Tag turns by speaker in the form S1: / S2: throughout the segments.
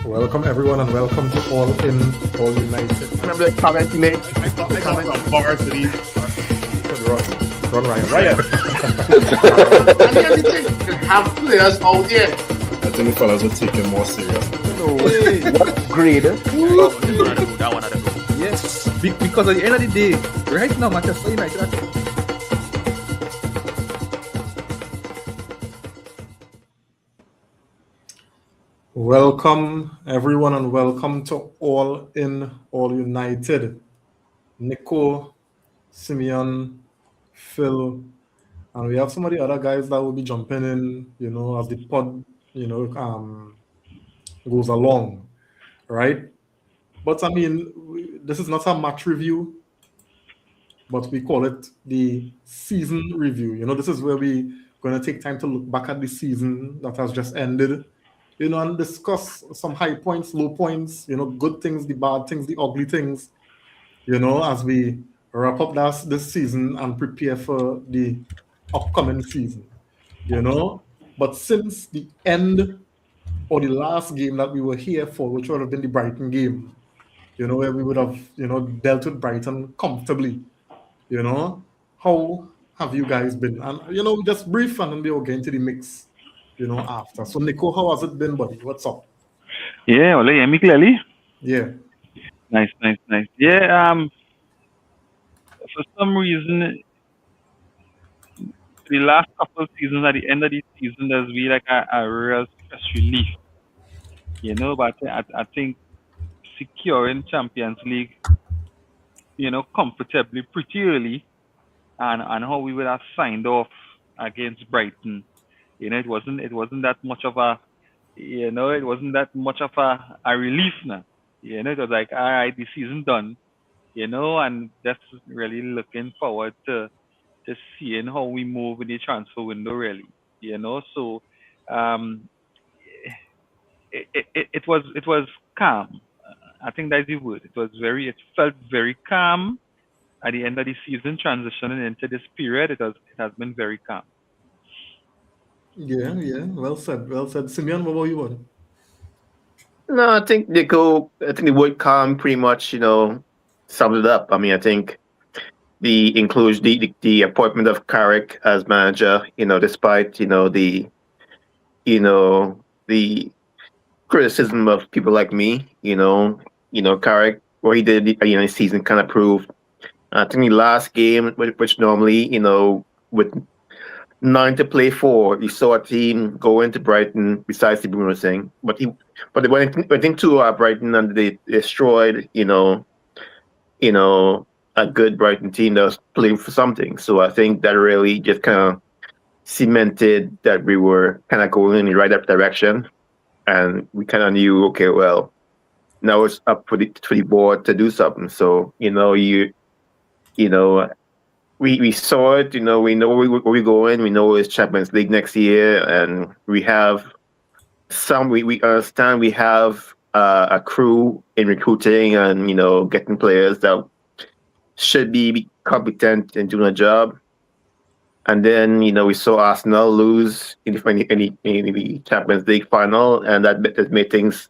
S1: Welcome everyone and welcome to All In, All United.
S2: Remember the comment he made?
S3: I thought some varsity.
S1: Run Ryan.
S3: Ryan.
S2: And here's the thing, you have players out there.
S3: I think the fellas will take it more serious.
S4: No way. What grade?
S5: That one had to go.
S4: Yes. Because at the end of the day, right now, Manchester United are
S1: Welcome everyone and welcome to All In, All United. Nico, Simeon, Phil, and we have some of the other guys that will be jumping in, as the pod, goes along, right? But I mean, this is not a match review, but we call it the season review. This is where we're going to take time to look back at the season that has just ended, and discuss some high points, low points, good things, the bad things, the ugly things, as we wrap up this season and prepare for the upcoming season, But since the end or the last game that we were here for, which would have been the Brighton game, where we would have, dealt with Brighton comfortably, how have you guys been? And, just brief and then we'll get into the mix, after. So, Nico, how has it been, buddy? What's up?
S6: Yeah, well, hear me clearly?
S1: Yeah.
S6: Nice. Yeah, for some reason, the last couple of seasons, at the end of the season, there's been like a real stress relief, but I think securing Champions League, comfortably pretty early, and how we would have signed off against Brighton, it wasn't that much of a, it wasn't that much of a relief now. It was like, all right, the season done, and just really looking forward to seeing how we move in the transfer window, really, So, it was calm. I think that's the word. It felt very calm at the end of the season, transitioning into this period. It has been very calm.
S1: Yeah. Well said. Simeon, what about you, buddy?
S2: No, I think the word calm pretty much, sums it up. I mean, I think the inclusion, the appointment of Carrick as manager, despite, the criticism of people like me, Carrick, what he did, his season kind of proved. I think the last game, which normally, with 9 to play for, you saw a team go into Brighton besides the Bruno thing, but they went into Brighton and they destroyed, a good Brighton team that was playing for something. So I think that really just kind of cemented that we were kind of going in the right direction, and we kind of knew, okay, well, now it's up for the board to do something. So we saw it. We know where we're going. We know it's Champions League next year, and we have we understand we have a crew in recruiting and getting players that should be competent in doing a job. And then we saw Arsenal lose in the Champions League final, and that made things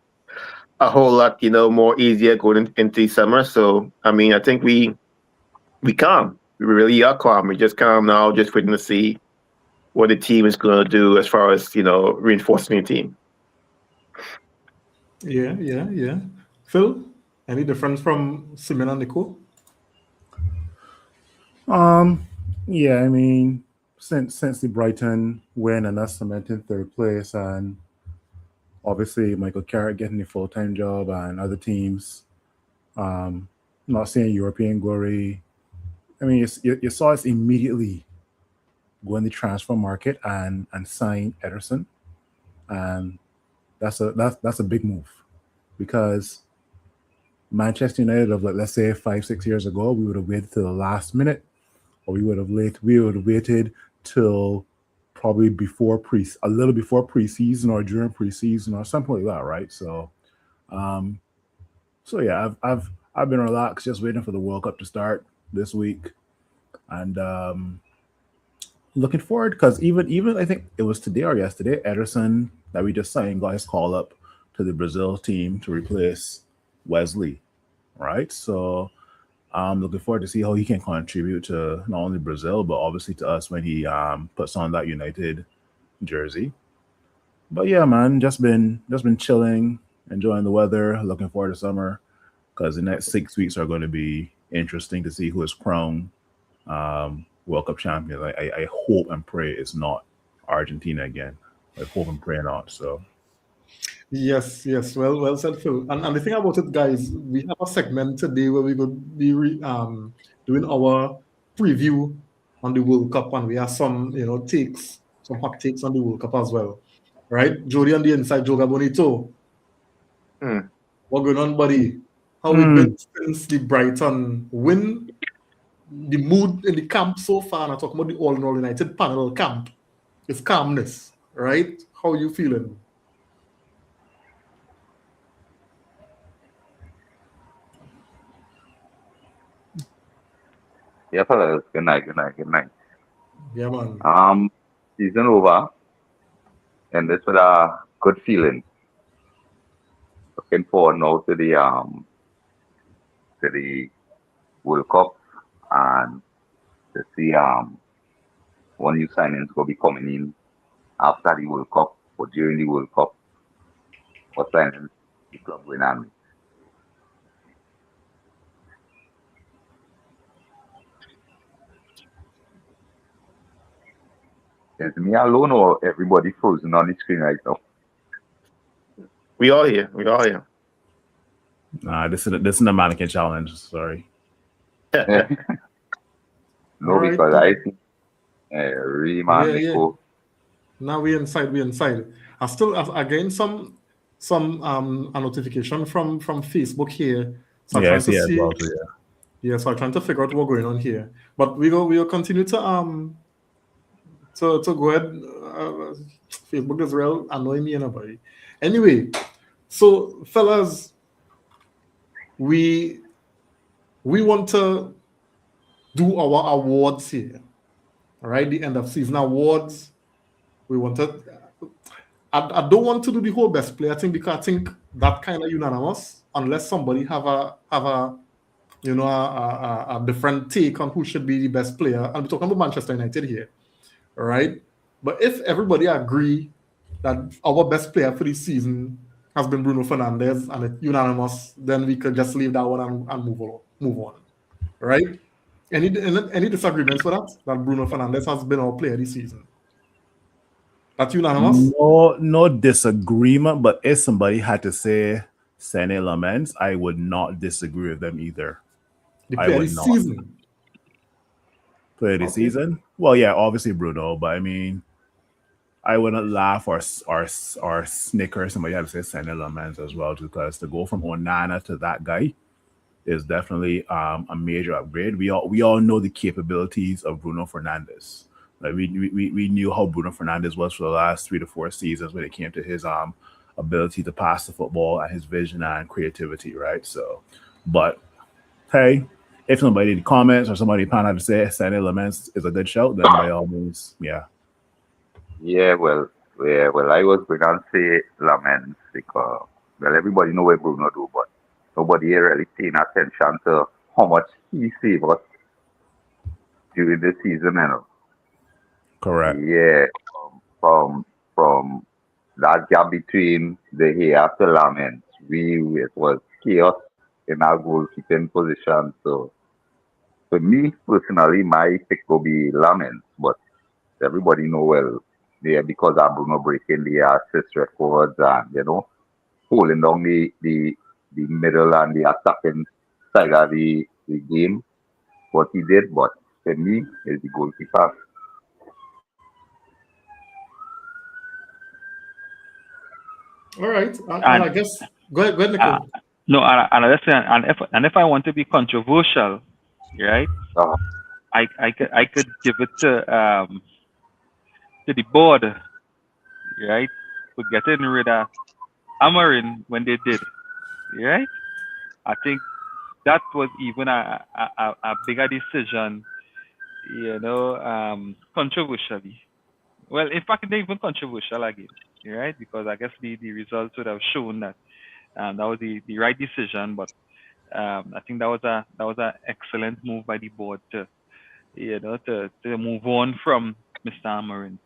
S2: a whole lot more easier going into the summer. So I mean, I think we calm. We really are calm. We're just calm now, just waiting to see what the team is going to do as far as reinforcing the team.
S1: Yeah. Phil, any difference from Simeon and Nico?
S7: Yeah, I mean, since the Brighton win and us cementing third place, and obviously Michael Carrick getting a full-time job and other teams not seeing European glory. I mean, you saw us immediately go in the transfer market and sign Ederson, and that's a big move, because Manchester United of, let's say 5-6 years ago, we would have waited till the last minute, or we would have waited till probably a little before preseason or during preseason or something like that, right? So, yeah, I've been relaxed, just waiting for the World Cup to start this week, and looking forward, because even I think it was today or yesterday, Ederson that we just signed got his call up to the Brazil team to replace Wesley, right? So I'm looking forward to see how he can contribute to not only Brazil but obviously to us when he puts on that United jersey. But yeah, man, just been chilling, enjoying the weather, looking forward to summer because the next 6 weeks are going to be interesting to see who is crowned World Cup champion. I hope and pray it's not Argentina again. I hope and pray not. So
S1: Yes, yes. Well said, Phil. And the thing about it, guys, we have a segment today where we're going to be doing our preview on the World Cup, and we have some, takes, some hot takes on the World Cup as well. Right? Jody on the inside, Joga Bonito. What going on, buddy? How we been since the Brighton win? The mood in the camp so far, and I'm talking about the All in All United panel camp, is calmness, right? How you feeling?
S8: Yeah, fellas. Good night.
S1: Yeah, man.
S8: Season over, and this with a good feeling. Looking forward now to the World Cup and to see one new signings will be coming in after the World Cup or during the World Cup. What signings the club going on? Is me alone or everybody frozen on the screen right now?
S2: We all here.
S7: nah, this is the mannequin challenge. Sorry.
S8: No,
S1: Alright.
S8: because I think really
S1: Yeah.
S8: cool.
S1: Now we inside. I still again some a notification from Facebook here. So I'm
S7: Yeah, I
S1: trying
S7: see
S1: to
S7: it as
S1: see.
S7: well too, yeah.
S1: Yeah, so I'm trying to figure out what's going on here. But we'll continue to go ahead. Facebook is real annoying me and nobody. Anyway, so fellas, we want to do our awards here. All right, the end of season awards. We wanted. I don't want to do the whole best player thing because I think that kind of unanimous unless somebody have a different take on who should be the best player. And we're talking about Manchester United here, all right? But if everybody agree that our best player for this season has been Bruno Fernandes and it's unanimous, then we could just leave that one and move on, right? Any disagreements with that? That Bruno Fernandes has been our player this season? That's unanimous?
S7: No disagreement, but if somebody had to say Sané Lamens, I would not disagree with them either.
S1: The
S7: I
S1: player
S7: would
S1: this
S7: not.
S1: season.
S7: Player of the season? Well, yeah, obviously Bruno, but I mean, I wouldn't laugh or snicker if somebody had to say Sané Lamens as well, because to go from Onana to that guy is definitely a major upgrade. We all know the capabilities of Bruno Fernandes. Like we knew how Bruno Fernandes was for the last 3 to 4 seasons when it came to his ability to pass the football and his vision and creativity, right? So, but hey, if somebody in the comments or somebody found out to say Sané Lamens is a good shout, then by all means, yeah.
S8: Yeah, well, I was going to say Lamens because everybody know what Bruno do, but nobody really paying attention to how much he saved us during the season,
S7: Correct.
S8: Yeah, from that gap between the here to Lamens, it was chaos in our goalkeeping position. So, for me personally, my pick will be Lamens, but everybody know well, yeah, because of Bruno breaking the assist records and holding down the middle and the attacking side of the game, what he did. But for me, is the goalkeeper.
S1: All right. And I guess go ahead, Nicole.
S6: No, and if I want to be controversial, right? I could give it to the board, right? For getting rid of Amarin when they did, right? I think that was even a bigger decision, controversially. Well, in fact, not even controversial again. right? Because I guess the results would have shown that that was the right decision. But I think that was a excellent move by the board to to move on from Mr. Amarin.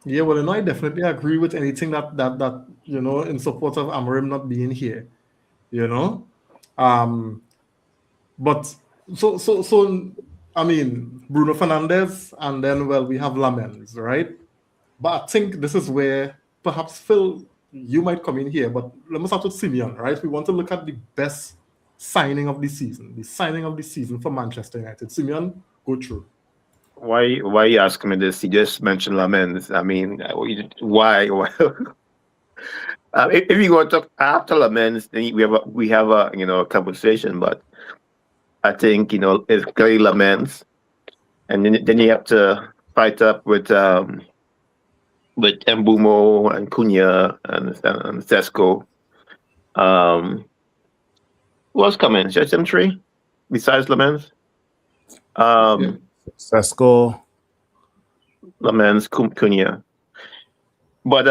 S1: Yeah, well, I definitely agree with anything that in support of Amarim not being here. You know, um, but so I mean Bruno Fernandez, and then we have Lamens, right? But I think this is where perhaps Phil, you might come in here. But let me start with Simeon, right? We want to look at the best signing of the season for Manchester United. Simeon, go through.
S2: Why you asking me this? You just mentioned Lamens. I mean, why? If you go to talk after Lamens, then we have a conversation. But I think it's clearly Lamens, and then you have to fight up with Mbumo and Cunha and Sesko. Who else coming? Just them three besides Lamens.
S7: Sesko,
S2: Lamens, Cunha. But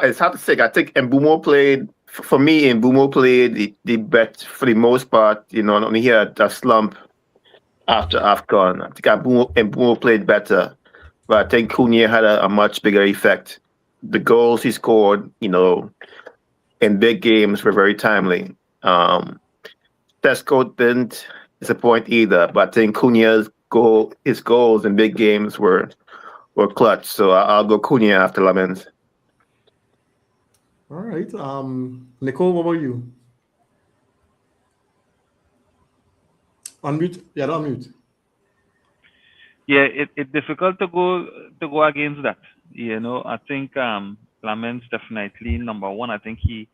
S2: it's hard to say. I think Mbumo played for me. Mbumo played the best for the most part. Only he had a slump after AFCON. I think Mbumo played better, but I think Cunha had a much bigger effect. The goals he scored, in big games were very timely. Sesko didn't disappoint either, but I think Cunha's goals in big games were clutch. So I'll go Cunha after Lamens.
S1: All right. Nicole, what about you? Unmute. Yeah, unmute.
S6: Yeah, it's difficult to go against that. I think Lamens definitely number one. I think he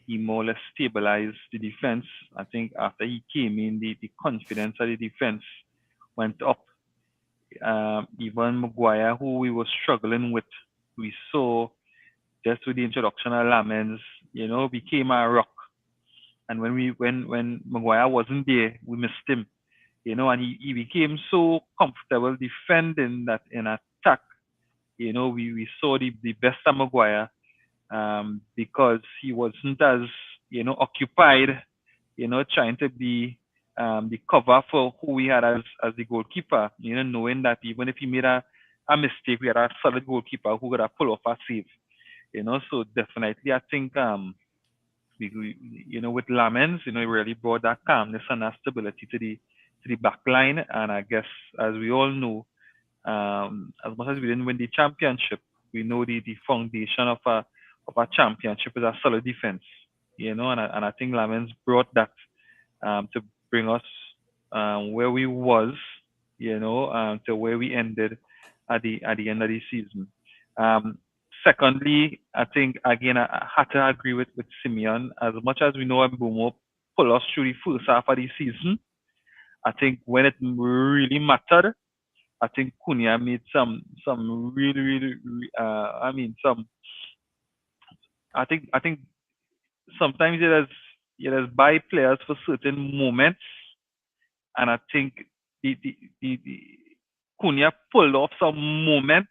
S6: more or less stabilized the defense. I think after he came in, the confidence of the defense went up. Even Maguire, who we were struggling with, we saw just with the introduction of Lamens, became a rock. And when Maguire wasn't there, we missed him. And he became so comfortable defending that in attack. We saw the best of Maguire because he wasn't as occupied, trying to be the cover for who we had as the goalkeeper. Knowing that even if he made a mistake, we had a solid goalkeeper who could have pull off a save. So definitely I think with Lamens, he really brought that calmness and that stability to the back line. And I guess as we all know, as much as we didn't win the championship, we know the foundation of a championship is a solid defense. And I think Lamens brought that to bring us where we was, to where we ended at the end of the season. Secondly, I think again I had to agree with Simeon. As much as we know Mbumo pull us through the first half of the season, I think when it really mattered, I think Cunha made some really I think sometimes it has buy players for certain moments, and I think the Cunha pulled off some moments,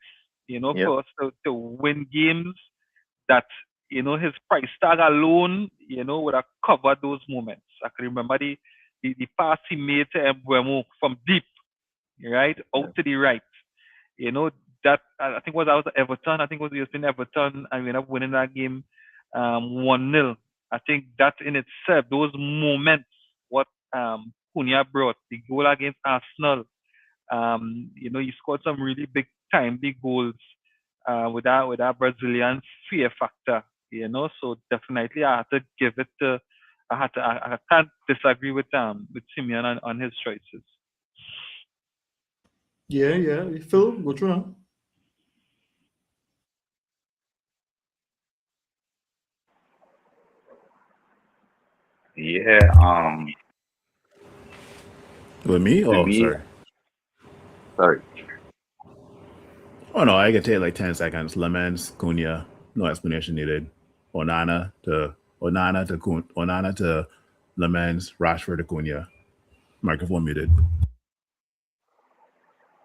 S6: for us to win games that his price tag alone, would have covered those moments. I can remember the pass he made to Mbuemo from deep, right out to the right. That I think was Everton. I think it was in Everton, and we ended up winning that game 1-0. I think that in itself, those moments, what Cunha brought, the goal against Arsenal, he scored some really big goals with that Brazilian fear factor, So definitely I had to give it to. I can't disagree with Simeon on his choices.
S1: Yeah. Phil, go through now.
S8: Yeah.
S7: With me? Oh,
S8: me?
S7: sorry.
S8: Sorry.
S7: Oh no, I can take like 10 seconds. Lamens, Cunha, no explanation needed. Onana to Lamens, Rashford to Cunha. Microphone muted.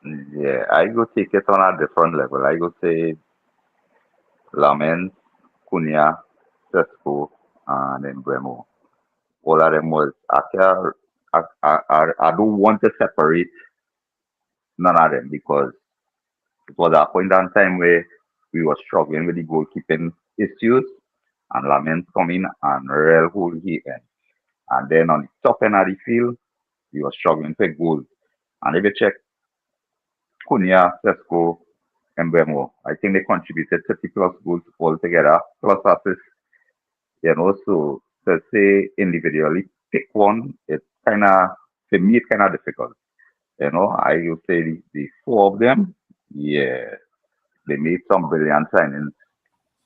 S8: Yeah, I go take it on a different level. I go say Lamens, Cunha, Sesko, and then Bremo. All of them was I don't want to separate none of them because it was a point in time where we were struggling with the goalkeeping issues and Lamens come in and real hold he end. And then on the top end of the field, we were struggling for goals. And if you check Cunha, Sesko, and Bremo, I think they contributed 30 plus goals altogether, plus assists. So to say individually pick one, it's kind of, for me, it's kind of difficult. I would say the four of them, yeah, they made some brilliant signings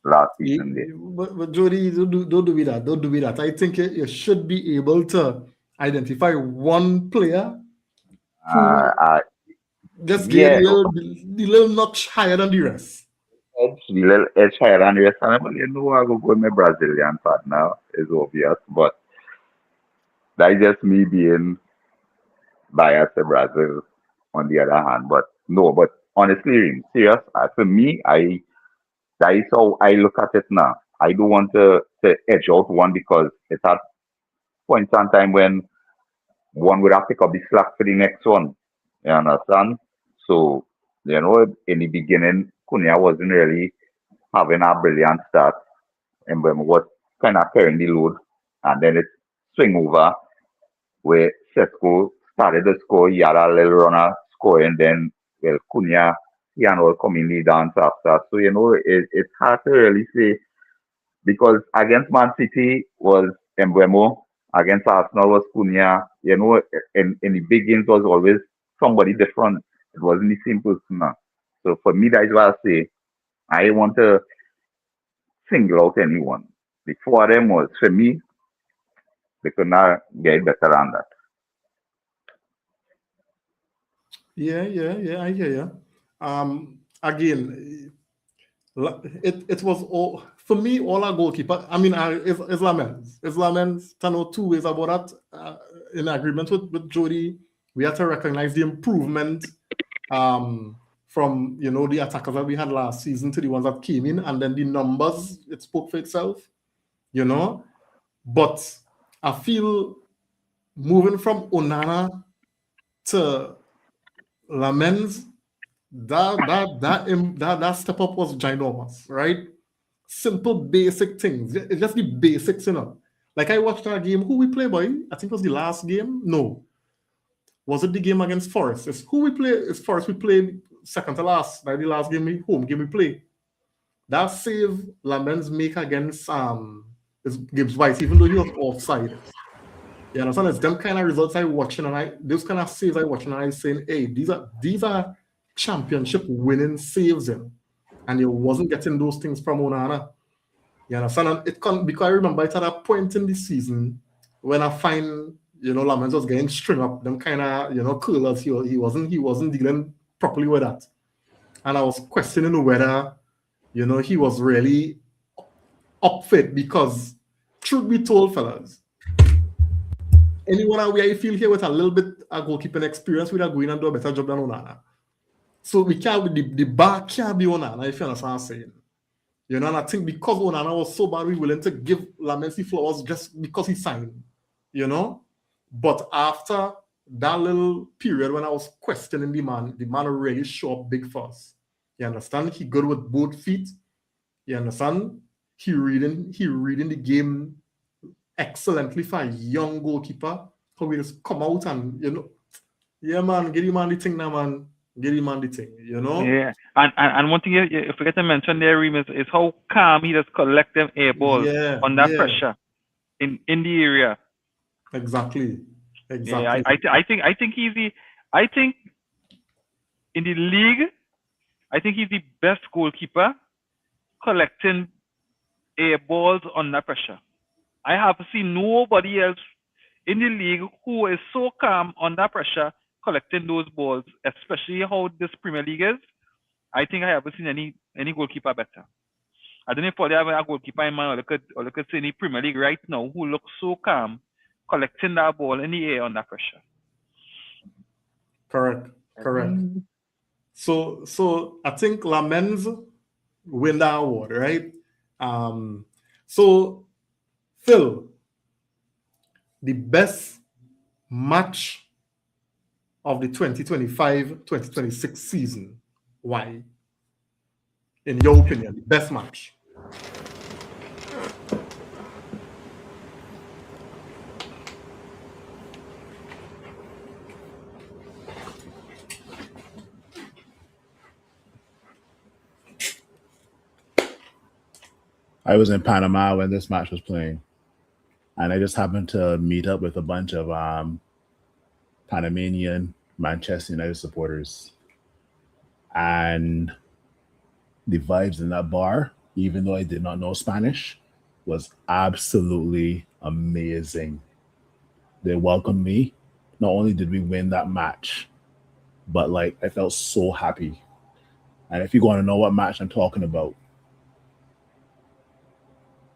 S8: last season.
S1: But Jody, don't do with that. Don't do with that. I think you should be able to identify one player who just get
S8: Yeah,
S1: the little notch higher than the rest.
S8: the little edge higher than the rest. And I go with my Brazilian part now, is obvious, but that's just me being biased to Brazil on the other hand. But no, but honestly, serious, for me, that is how I look at it now. I don't want to edge out one because it's at points in time when one would have to pick up the slack for the next one. You understand? So, in the beginning, Cunha wasn't really having a brilliant start and when was kind of carrying the load. And then it swing over where Sesko started to score. He had a little runner score and then, well, Cunha, he and all come in the dance after. So, it's hard to really say because against Man City was Mbeumo, against Arsenal was Cunha. In the big games was always somebody different. It wasn't the same person. Now. So for me, that's why I say I want to single out anyone. The four of them was for me, they could not get better than that.
S1: Yeah, I hear you. Again, it was all for me. All our goalkeeper. I mean, is Lamens. Is Lamens Tano 2 is about that. In agreement with Jody, we have to recognize the improvement from the attackers that we had last season to the ones that came in, and then the numbers it spoke for itself. But I feel moving from Onana to Lamens, that step up was ginormous, right? Simple, basic things. It's just the basics, Like I watched our game. Who we play, boy? I think it was the last game. No, was it the game against Forest? It's who we play. It's Forest. We played second to last. Like the last game, home game we play. That save Lamens make against is Gibbs White, even though he was offside. You understand? It's them kind of results I watching, and those kind of saves I watching, and I saying, hey, these are championship winning saves, and you wasn't getting those things from Onana. You understand? And it can't because I remember it at a point in the season when I find Lamens was getting string up them kind of curlers. He wasn't dealing properly with that, and I was questioning whether he was really up fit because truth be told, fellas. Anyone out where you feel here with a little bit of goalkeeping experience, we are going and do a better job than Onana. So we can't the bar can't be Onana, if you understand what I'm saying. And I think because Onana was so bad, we were willing to give Lamens flowers just because he signed. But after that little period when I was questioning the man really showed up big for us. You understand? He good with both feet. You understand? He reading the game excellently for a young goalkeeper. So we just come out and yeah, man, get him on the thing now, man. Get him on the thing,
S6: Yeah, and one thing you forget to mention there, Reem, is how calm he just collect them air balls under pressure in the area.
S1: Exactly.
S6: Yeah, I think he's in the league. I think he's the best goalkeeper collecting air balls under pressure. I have seen nobody else in the league who is so calm under pressure collecting those balls, especially how this Premier League is. I think I haven't seen any goalkeeper better. I don't know if they have a goalkeeper in mind or look at any Premier League right now who looks so calm collecting that ball in the air under pressure.
S1: Correct. So I think Lamens win that award, right? So Phil, the best match of the 2025-2026 season. Why? In your opinion, the best match?
S7: I was in Panama when this match was playing, and I just happened to meet up with a bunch of Panamanian Manchester United supporters, and the vibes in that bar, even though I did not know Spanish, was absolutely amazing. They welcomed me. Not only did we win that match, but like I felt so happy. And if you want to know what match I'm talking about,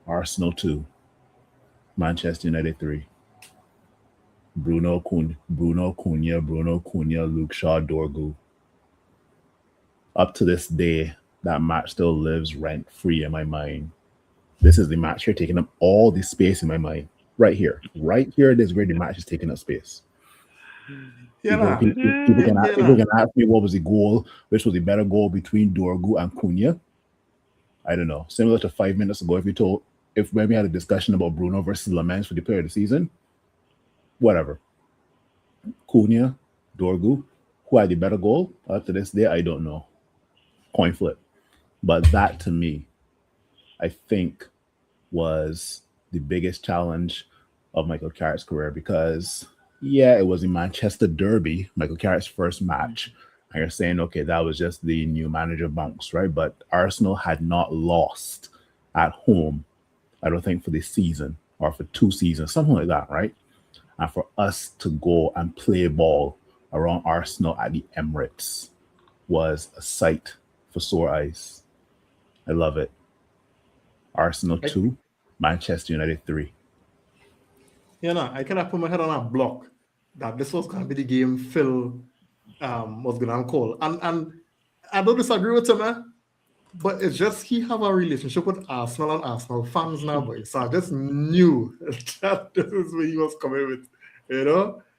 S7: Arsenal 2, Manchester United 3. Bruno Cunha, Luke Shaw, Dorgu. Up to this day, that match still lives rent-free in my mind. This is the match here taking up all the space in my mind. Right here. Right here, this is where the match is taking up space. People can ask me what was the goal, which was the better goal between Dorgu and Cunha. I don't know. Similar to 5 minutes ago, when we had a discussion about Bruno versus Lamens for the player of the season, whatever. Cunha, Dorgu, who had the better goal? Up to this day, I don't know. Coin flip. But that, to me, I think was the biggest challenge of Michael Carrick's career because, yeah, it was the Manchester Derby, Michael Carrick's first match. And you're saying, okay, that was just the new manager bounce, right? But Arsenal had not lost at home, I don't think, for the season or for 2 seasons, something like that, right? And for us to go and play ball around Arsenal at the Emirates was a sight for sore eyes. I love it. Arsenal 2, Manchester United 3.
S1: I kind of put my head on a block that this was going to be the game Phil was going to call. And I don't disagree with him, but it's just he have a relationship with Arsenal and Arsenal fans now, boy. So I just knew that this is where he was coming with,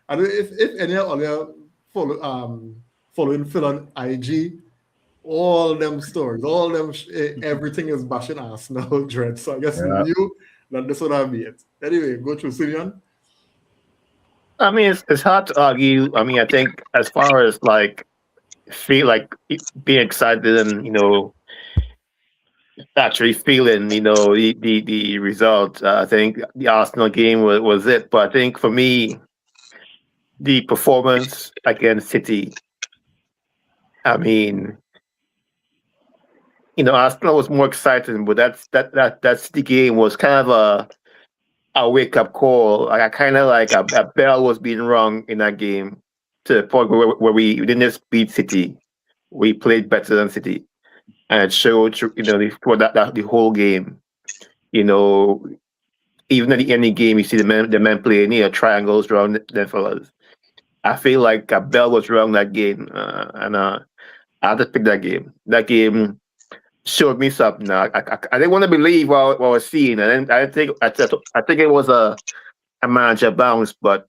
S1: And if any other following Phil on IG, all them stories, everything is bashing Arsenal dread. So I guess he knew that this would have be it. Anyway, go through Simeon.
S2: I mean, it's hard to argue. I mean, I think as far as feel like being excited and actually feeling the result, I think the Arsenal game was it. But I think for me, the performance against City, I mean, Arsenal was more exciting, but that City game was kind of a wake up call. I kind of like a bell was being rung in that game to the point where we didn't just beat City, we played better than City, and it showed for the whole game. Even at the end of the game, you see the men playing triangles around them fellas. I feel like a bell was rung that game, and I had to pick that game. That game showed me something. I didn't want to believe what I was seeing, and I think it was a manager bounce, but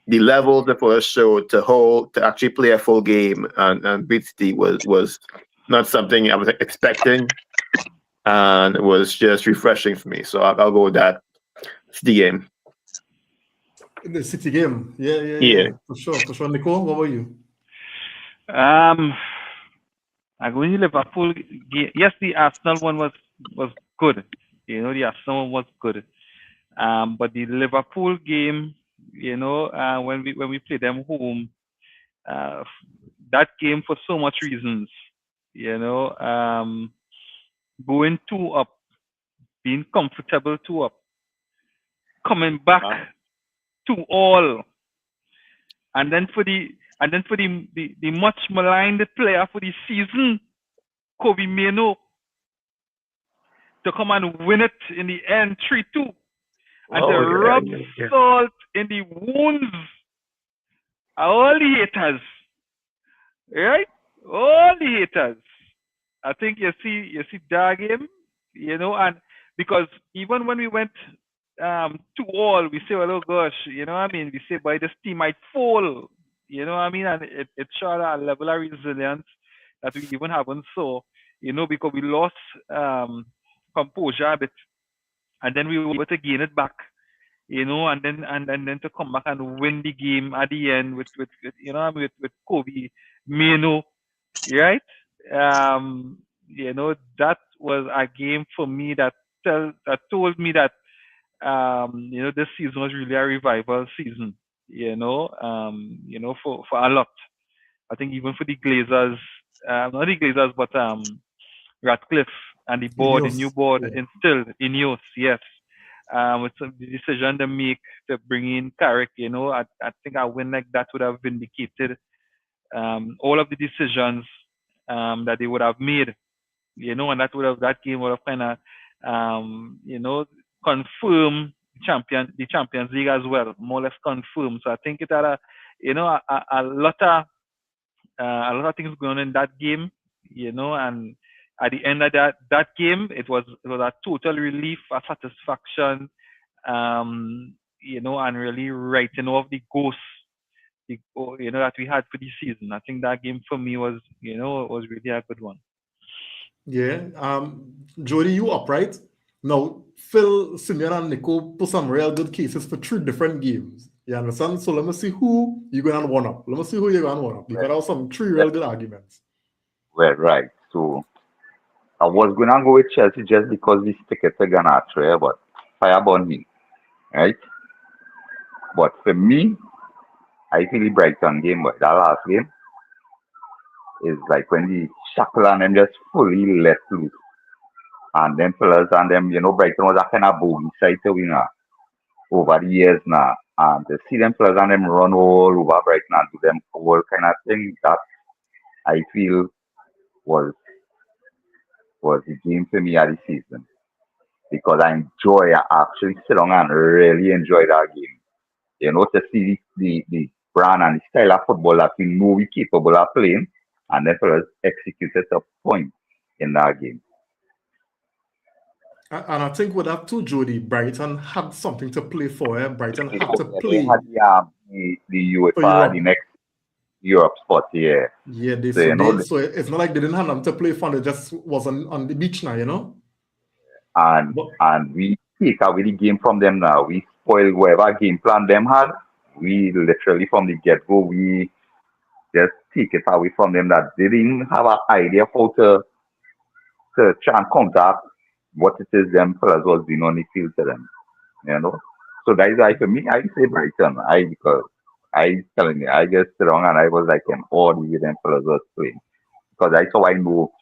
S2: the level that was showed to actually play a full game and beat City was not something I was expecting, and it was just refreshing for me. So I'll go with that. City game.
S1: The City game, yeah, for sure. Nicole, what about you?
S6: I go in the Liverpool game. Yes, the Arsenal one was good. The Arsenal one was good. But the Liverpool game, when we play them home, that game for so much reasons. Going 2 up, being comfortable 2 up, coming back 2-2, and then for the much maligned player for the season, Kobe Mainoo, to come and win it in the end 3-2, and to rub salt in the wounds of all the haters, right? All the haters. I think you see that game, and because even when we went 2-all, we say, well, oh gosh, we say, boy, this team might fall, and it showed a level of resilience that we even haven't saw, because we lost composure a bit, and then we were able to gain it back, and then to come back and win the game at the end with Kobe Mino, right? That was a game for me that told me that this season was really a revival season. For a lot. I think even for the Glazers, not the Glazers, but Ratcliffe and the board, the new board instilled in youth, yes. With some decision they make to bring in Carrick, I think a win like that would have vindicated all of the decisions that they would have made, and that game would have kind of confirmed the Champions League as well, more or less confirmed. So I think it had a lot of things going on in that game, and at the end of that game, it was a total relief, a satisfaction, and really writing off the ghost, that we had for the season. I think that game for me was really a good one.
S1: Yeah. Jody, you up, right? Now, Phil, Simeon, and Nico put some real good cases for 3 different games. You understand? So let me see who you're going to one up. Let me see who you're going to one up. Because there are some 3 real good arguments.
S8: Well, right. So I was going to go with Chelsea just because this ticket are going to try, but fire burn me. Right? But for me, I feel the Brighton game, but that last game is like when the shackle and them just fully let loose. And them fellas and them, Brighton was a kind of bogey side to win over the years now. And to see them fellas and them run all over Brighton and do them all kind of thing, that I feel was the game for me at the season. Because I actually sit down and really enjoy that game. To see the brand and the style of football that we know we're capable of playing, and then fellas executed a point in that game.
S1: And I think with that too, Jody, Brighton had something to play for. Brighton had to play.
S8: They had the UEFA, the next Europe spot, yeah.
S1: Yeah, so it's not like they didn't have them to play for. They just was on the beach now,
S8: And we take away the game from them now. We spoil whatever game plan them had. We literally from the get-go, we just take it away from them that they didn't have an idea how to try and contact what it is them fellas was doing on the field to them. So that is why for me, I say Brighton. Because I telling you, I just sit down and I was like an all the way them fellas was playing. Because that's how I know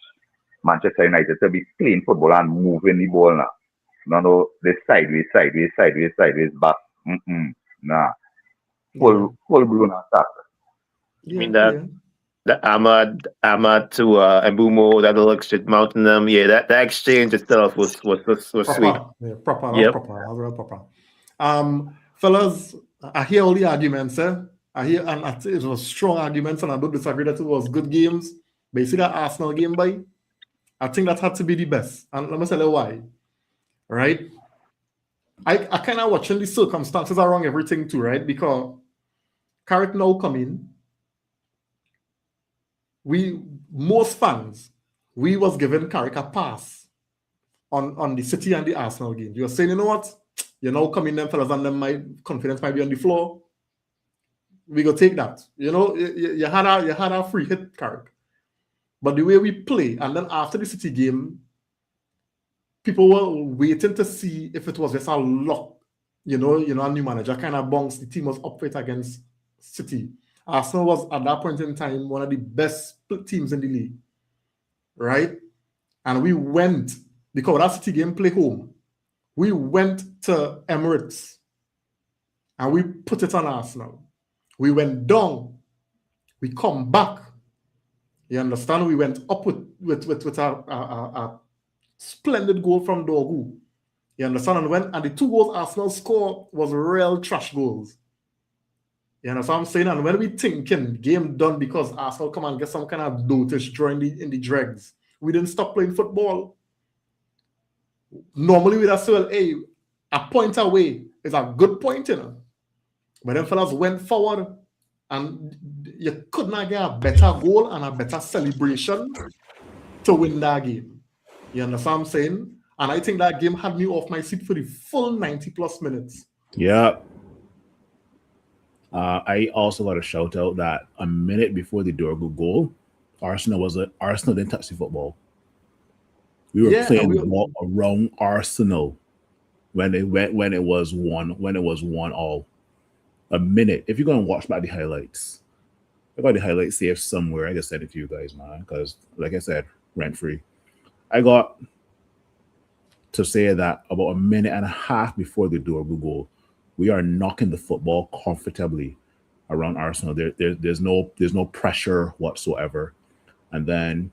S8: Manchester United to be playing football and moving the ball now. No, the sideways, back. Nah. Full blown attack.
S2: I mean the Ahmad to Mbumo, that little exchange mounting them. Yeah, that exchange itself was sweet.
S1: Yeah, proper. Proper. Fellas, I hear all the arguments, I hear, and it was strong arguments, and I don't disagree that it was good games. But you see that Arsenal game, boy? I think that had to be the best. And let me tell you why. Right? I kind of watching the circumstances around everything too, right? Because Carrick now come in. Most fans, we was given Carrick a pass on the City and the Arsenal game. You were saying, you know what? You now come in them fellas and them my confidence might be on the floor. We go take that. You had a free hit, Carrick. But the way we play, and then after the City game, people were waiting to see if it was just a luck. A new manager kind of bounced. The team was up for it against City. Arsenal was at that point in time one of the best teams in the league, right? And we went, because that City game play home, we went to Emirates and we put it on Arsenal. We went down, we come back. You understand? We went up with a splendid goal from Dorgu. You understand? And the 2 goals Arsenal scored was real trash goals. You know what I'm saying? And when we thinking game done because Arsenal come and get some kind of dotage drawing in the dregs, we didn't stop playing football. Normally we'd have said, well, hey, a point away is a good point, you know. But then fellas went forward and you could not get a better goal and a better celebration to win that game. You understand what I'm saying? And I think that game had me off my seat for the full 90 plus minutes.
S7: Yeah. I also got to shout out that a minute before the Dorgu goal, Arsenal didn't touch the football. We were playing the ball around Arsenal when it was 1-1. A minute. If you're gonna watch back the highlights, I got the highlights saved somewhere. I just send it to you guys, man. Because like I said, rent free. I got to say that about a minute and a half before the Dorgu goal, we are knocking the football comfortably around Arsenal. There's no pressure whatsoever. And then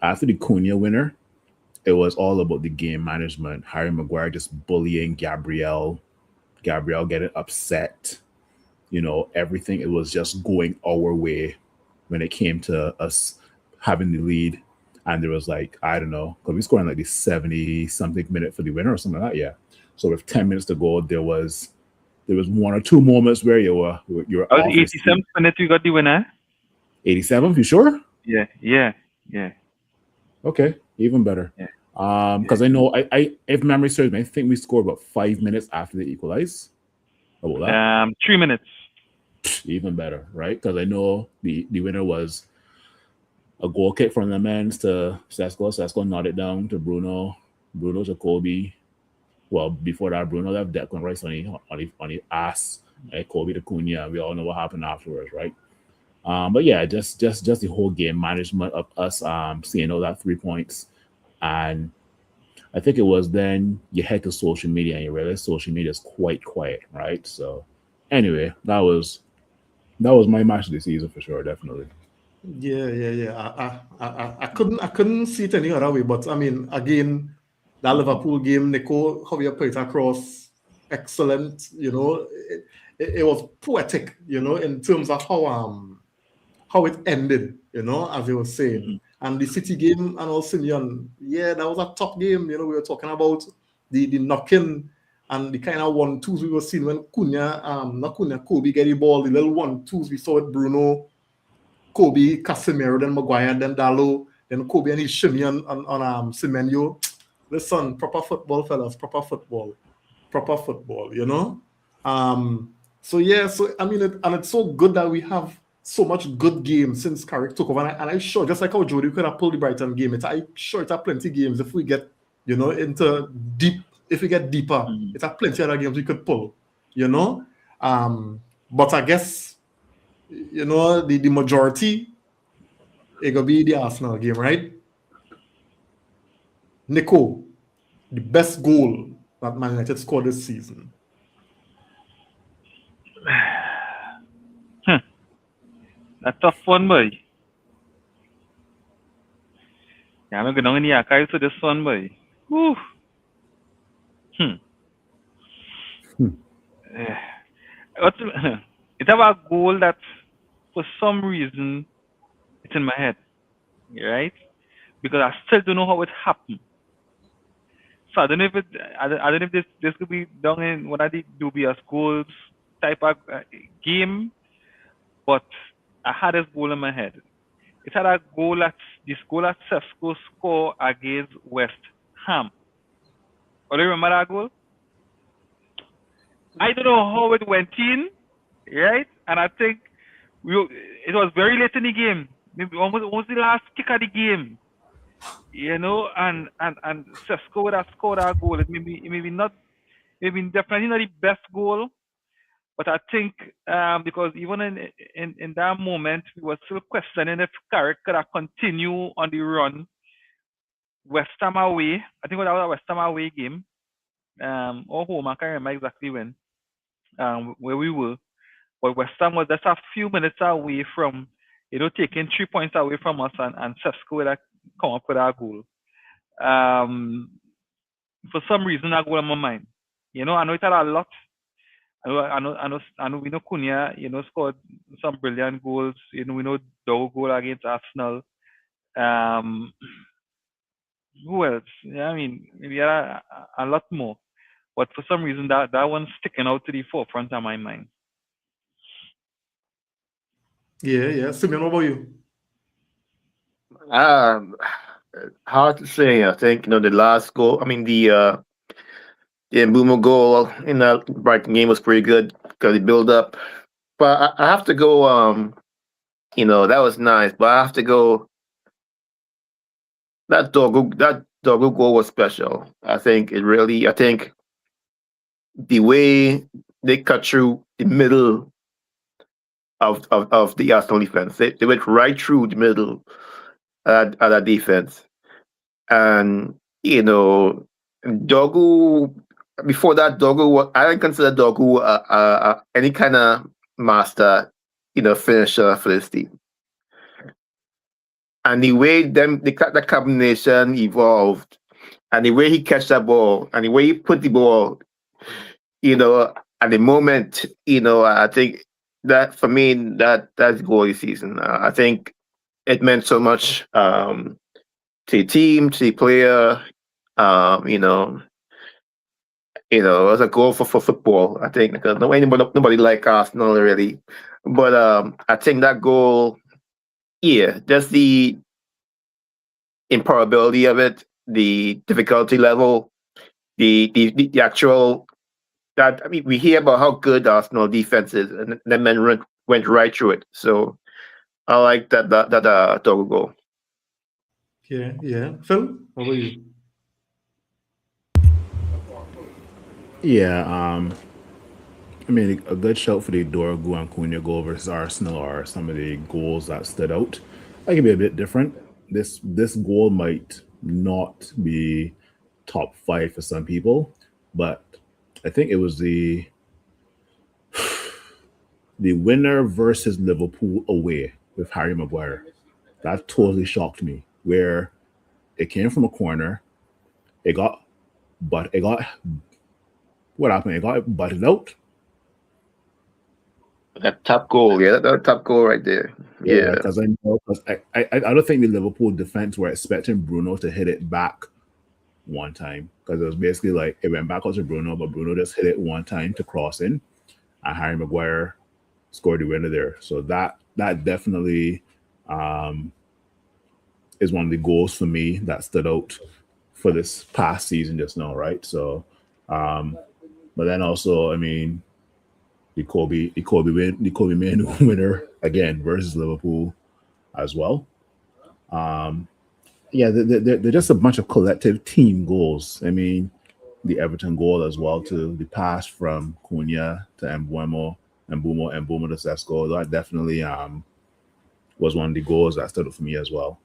S7: after the Cunha winner, it was all about the game management. Harry Maguire just bullying Gabriel getting upset. You know, everything. It was just going our way when it came to us having the lead. And there was like, I don't know, because we scored in like the 70-something minute for the winner or something like that. Yeah. So with 10 minutes to go, there was one or two moments where you were
S6: Oh, the 87th minute we got the winner.
S7: 87th, you sure?
S6: Yeah.
S7: Okay, even better.
S6: Yeah.
S7: Because I know I if memory serves me, I think we scored about 5 minutes after they equalize. About that.
S6: 3 minutes.
S7: Even better, right? Because I know the winner was a goal kick from the men's to Sesko. Sesko nodded down to Bruno to Kobe. Well, before that, Bruno left Declan Rice on the ass. Kobe to Cunha. We all know what happened afterwards, right? But yeah, just the whole game management of us seeing all that 3 points. And I think it was then you head to social media and you realize social media is quite quiet, right? So anyway, that was my match of the season for sure, definitely.
S1: Yeah. I couldn't see it any other way. But I mean, again, that Liverpool game, Nico, how you put it across, excellent. You know, it was poetic. You know, in terms of how it ended. You know, as you were saying. Mm-hmm. And the City game and also Simeon, yeah, that was a top game. You know, we were talking about the knocking and the kind of 1-2s we were seeing when Kobe get the ball, the little 1-2s we saw with Bruno, Kobe, Casemiro, then Maguire, then Dalot, then Kobe and his shimmy on Semenyo. Listen, proper football, fellas, proper football, you know? So I mean, and it's so good that we have so much good games since Carrick took over, and I'm sure, just like how Jody could have pulled the Brighton game, I'm sure it have plenty games if we get, you know, into deep. If we get deeper, it's a plenty other games we could pull, you know. But I guess, you know, the majority, it gonna be the Arsenal game, right? Nico, the best goal that Man United scored this season.
S6: A tough one, boy. Yeah, I'm going to archive to this one, boy. Whew. It's about a goal that, for some reason, it's in my head, right? Because I still don't know how it happened. So I don't know if this could be done in one of the dubious goals type of game, but I had this goal in my head. It had a goal that Sesko scored against West Ham. Do you remember that goal? I don't know how it went in, right? And I think it was very late in the game, maybe almost the last kick of the game, you know. And Sesko would have scored that goal. It maybe definitely not the best goal, but I think because even in that moment we were still questioning if Carrick could have continued on the run. West Ham away, I think that was a West Ham away game, or home. I can't remember exactly when. Where we were, but West Ham was just a few minutes away from, you know, taking 3 points away from us, and Sesko would have come up with our goal. For some reason, that goal in my mind. You know, I know it had a lot I know we know Cunha, scored some brilliant goals. We know Dow goal against Arsenal. Who else? Yeah, I mean, we had a lot more. But for some reason, that one's sticking out to the forefront of my mind.
S1: Yeah. Simeon, what about you?
S2: Hard to say. I think the last goal. I mean the Mbeumo goal in that Brighton game was pretty good because it built up. But I have to go. That was nice. But I have to go. That Dogu goal was special. I think the way they cut through the middle of the Arsenal defense, they went right through the middle of that defense, and Dogu. Before that, I don't consider Dogu any kind of master, finisher for this team. And the way that combination evolved, and the way he catch that ball, and the way he put the ball, at the moment, I think that for me, that's goal of the season. I think it meant so much to the team, to the player. It was a goal for football. I think because nobody like Arsenal really, but I think that goal, just the improbability of it, the difficulty level, the actual that we hear about how good Arsenal defense is, and the men went right through it. So I like that Dogu goal.
S1: Yeah. Phil, how about you?
S7: Yeah, I mean, a good shout for the Dogu and Cunha goal versus Arsenal are some of the goals that stood out. I can be a bit different. This goal might not be top 5 for some people, but I think it was the winner versus Liverpool away with Harry Maguire. That totally shocked me. Where it came from a corner, what happened? It got butted out.
S2: That top goal, that top goal right there. Yeah,
S7: because I don't think the Liverpool defense were expecting Bruno to hit it back one time, because it was basically like it went back out to Bruno, but Bruno just hit it one time to cross in, and Harry Maguire scored the winner there. So that definitely is one of the goals for me that stood out for this past season just now, right? So, but then also, I mean, the Kobe Mainoo winner again versus Liverpool as well. They're just a bunch of collective team goals. I mean, the Everton goal as well, to the pass from Cunha to Mbeumo to Sesko. That definitely was one of the goals that stood out for me as well.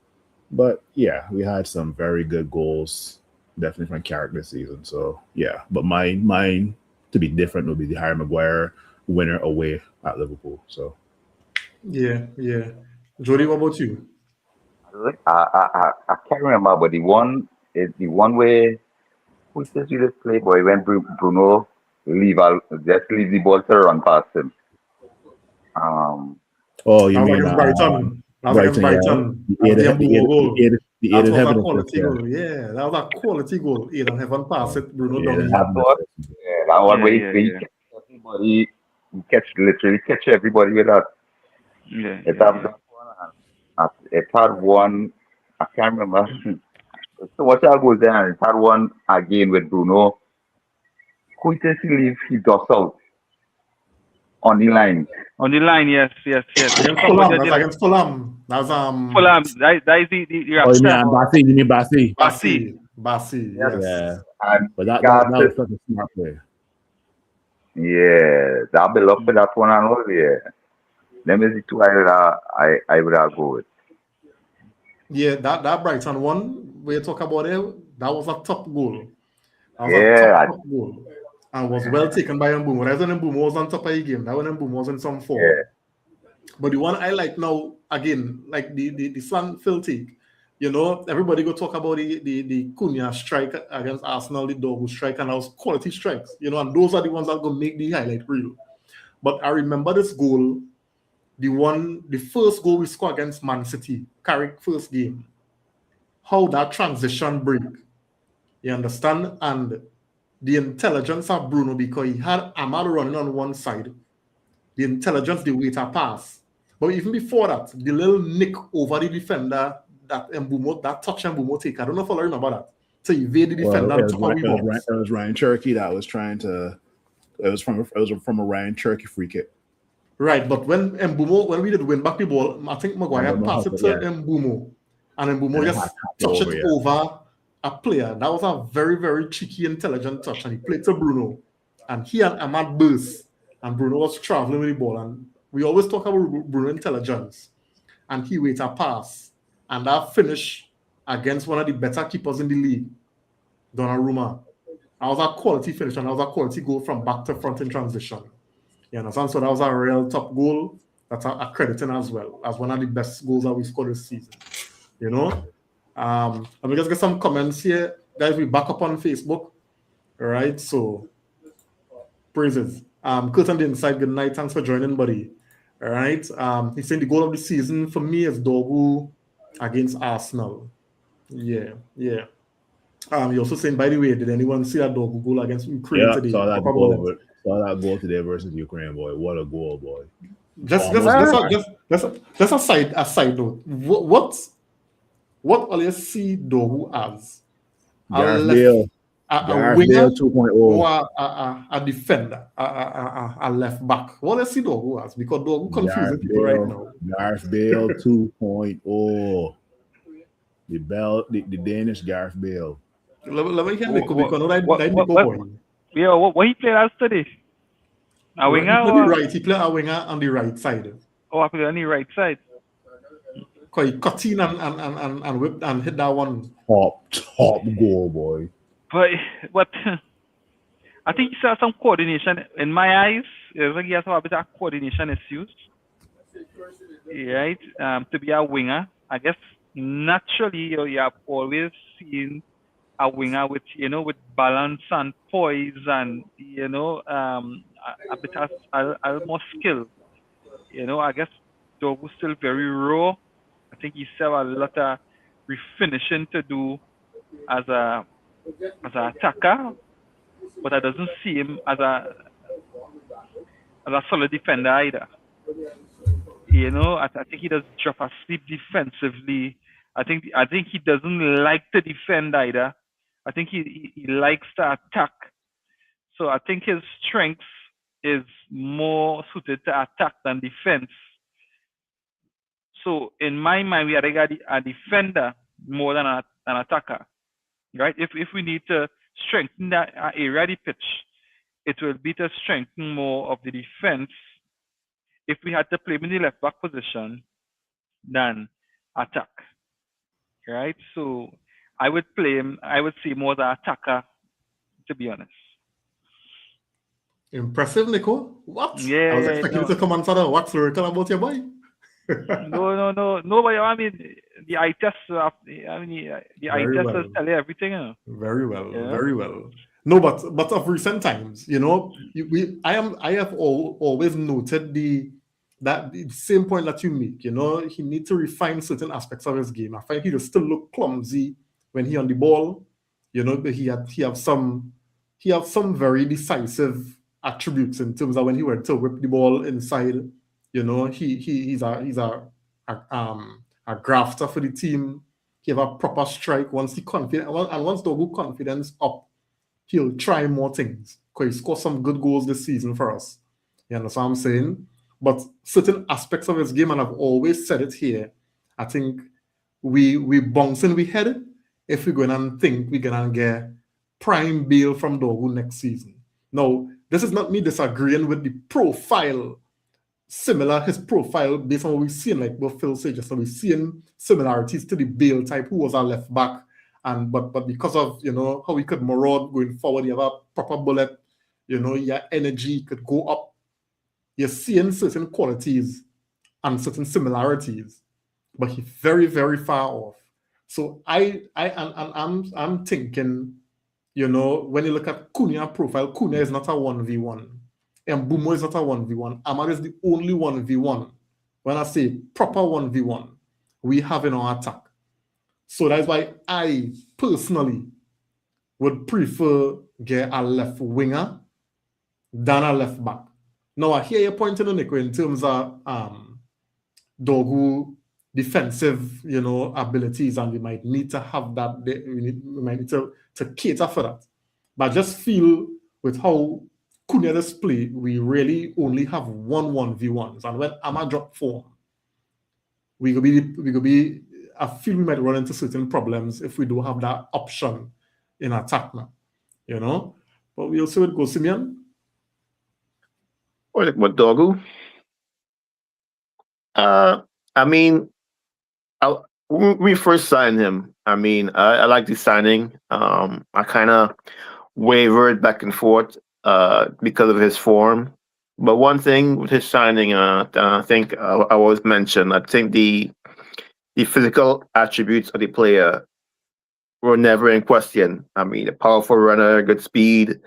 S7: But yeah, we had some very good goals, definitely from Carrick this season. So yeah, but mine to be different would be the Harry Maguire winner away at Liverpool. So
S1: yeah. Jody, what about you?
S8: I can't remember, but the one where who says you just play boy when Bruno leave the ball to run past him.
S7: You mean
S1: Brighton?
S7: Brighton.
S1: The Aidan Heaven goal. Yeah, that was a quality goal. Aidan Heaven pass it, Bruno down.
S8: That one where he catch everybody, literally catch everybody with that. It had one, I can't remember. So what I goes there, it had one again with Bruno. Who does he leave? He does out on the line.
S6: On the line, yes.
S1: Against Fulham. That's
S6: Fulham. That is the
S7: you mean Bassi?
S1: Bassi,
S8: yes.
S7: Yeah.
S8: But
S7: that was such a smart play.
S8: Yeah, that belonged for that one and all. Yeah. Them is the two I would go with.
S1: Yeah, that Brighton one we talk about it, that was a top goal. Top goal. And was well taken by Mbeumo. Whereas when Mbeumo was on top of the game, that when Mbeumo was in some form. Yeah. But the one I like now, again, like the San Phil take, You know, everybody go talk about the Cunha strike against Arsenal, the Dogu strike, and those quality strikes, you know, and those are the ones that go make the highlight reel. But I remember this goal, the first goal we scored against Man City, Carrick first game. How that transition break. You understand? And the intelligence of Bruno, because he had Ahmad running on one side, the intelligence, the way to pass. But even before that, the little nick over the defender that Mbumo, that touch Mbumo take. I don't know if I remember that. So evade the defender.
S9: It was Ryan Cherokee that was trying to. It was from a Ryan Cherokee free kick.
S1: Right, but when we did win back the ball, I think Maguire passed it to Mbumo, and Mbumo just touched it over a player. That was a very, very cheeky, intelligent touch, and he played to Bruno, and he and Ahmad burst, and Bruno was traveling with the ball, and we always talk about Bruno intelligence, and he waited a pass, and that finish against one of the better keepers in the league, Donnarumma. That was a quality finish, and that was a quality goal from back to front in transition. You understand? So that was a real top goal. That's a crediting as well as one of the best goals that we scored this season. You know? Let me just get some comments here. Guys, we back up on Facebook. All right, so praises. Curtin the Inside, good night. Thanks for joining, buddy. All right. He's saying the goal of the season for me is Dogu against Arsenal. Yeah. He also saying, by the way, did anyone see that Dogu goal against Ukraine today?
S9: Saw that goal today versus Ukraine, boy. What a goal, boy.
S1: Just a side note. What all you see Dogu as? A winger
S9: 2.0
S1: or a defender, a left back. What do you see Dogu as? Because Dogu confusing people right now.
S9: Gareth Bale 2.0. The Danish Gareth Bale.
S1: Let me hear Nico because Nico boy.
S6: Yeah, what he played as today? A winger?
S1: He played a winger on the right side.
S6: Oh, I played on the right side.
S1: Because he cut in and whipped and hit that one.
S9: Top goal, boy.
S6: But I think he saw some coordination. In my eyes, it's like he has a bit of coordination issues. Right? To be a winger, I guess naturally you have always seen a winger with balance and poise and a bit of more skill. I guess Dogu's still very raw. I think he still have a lot of refinishing to do as an attacker, but I doesn't see him as a solid defender either. I think he does drop asleep defensively. I think he doesn't like to defend either. I think he likes to attack. So I think his strength is more suited to attack than defense. So in my mind, we are a defender more than an attacker, right? If we need to strengthen that area of the pitch, it will be to strengthen more of the defense if we had to play him in the left back position than attack, right? So I would play him. I would see more as an attacker, to be honest.
S1: Impressive, Nico. What?
S6: Yeah,
S1: I was expecting you to come and start wax lyrical about your boy.
S6: No. But I mean, the eye test. The eye test will tell you everything.
S1: Very well,
S6: Yeah.
S1: very well. No, but of recent times, I have always noted the same point that you make. He needs to refine certain aspects of his game. I find he just still look clumsy when he on the ball. But he have some very decisive attributes in terms of when he went to whip the ball inside. He's a grafter for the team. He have a proper strike once Dogu confidence up, he'll try more things because he scored some good goals this season for us. You understand what I'm saying? But certain aspects of his game, and I've always said it here, I think we bouncing we head if we're going to think we're going to get prime Bale from Dogu next season. Now, this is not me disagreeing with the profile, his profile based on what we've seen, like what Phil said just now, we're seeing similarities to the Bale type who was our left back. But because of how he could maraud going forward, you have a proper bullet, your energy could go up. You're seeing certain qualities and certain similarities, but he's very, very far off So I'm thinking, you know, when you look at Cunha profile, Cunha is not a 1v1. And Bumo is not a 1v1. Amad is the only 1v1. When I say proper 1v1, we have in our attack. So that's why I personally would prefer get a left winger than a left back. Now I hear your point in Nico in terms of Dogu defensive, you know, abilities, and we might need to have that. We might need to cater for that. But I just feel with how Cunha display, we really only have 1v1s, and when Ama drop form, we could be. I feel we might run into certain problems if we don't have that option in attack now, you know. But we'll see what it goes, Simeon.
S2: What Dogu? I mean, when we first signed him, I mean, I like the signing. I kind of wavered back and forth because of his form. But one thing with his signing, I think I always mention, I think the physical attributes of the player were never in question. I mean, a powerful runner, good speed,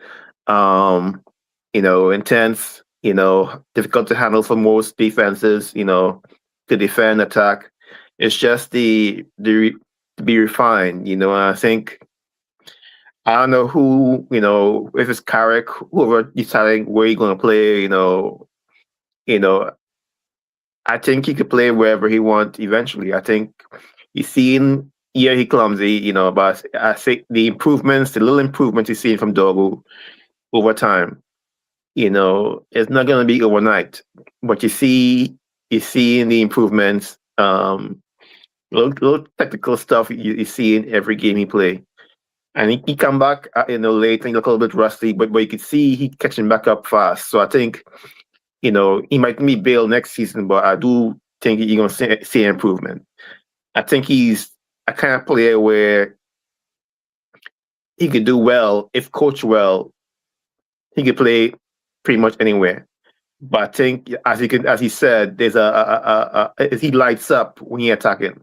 S2: you know, intense, you know, difficult to handle for most defenses, you know, to defend, attack. It's just to be refined, you know. And I think, I don't know who, you know, if it's Carrick, whoever deciding where you're going to play, you know, I think he could play wherever he wants eventually. I think he's seen, yeah, he clumsy, you know, but I think the little improvements he's seen from Dogu over time, you know, it's not going to be overnight. But you see in the improvements, little technical stuff you see in every game he play. And he come back, you know, late and he look a little bit rusty, but you can see he catching back up fast. So I think, you know, he might be Bale next season, but I do think you're going to see improvement. I think he's a kind of player where he could do well if coached well. He could play pretty much anywhere. But I think, as he said, there's he lights up when he's attacking.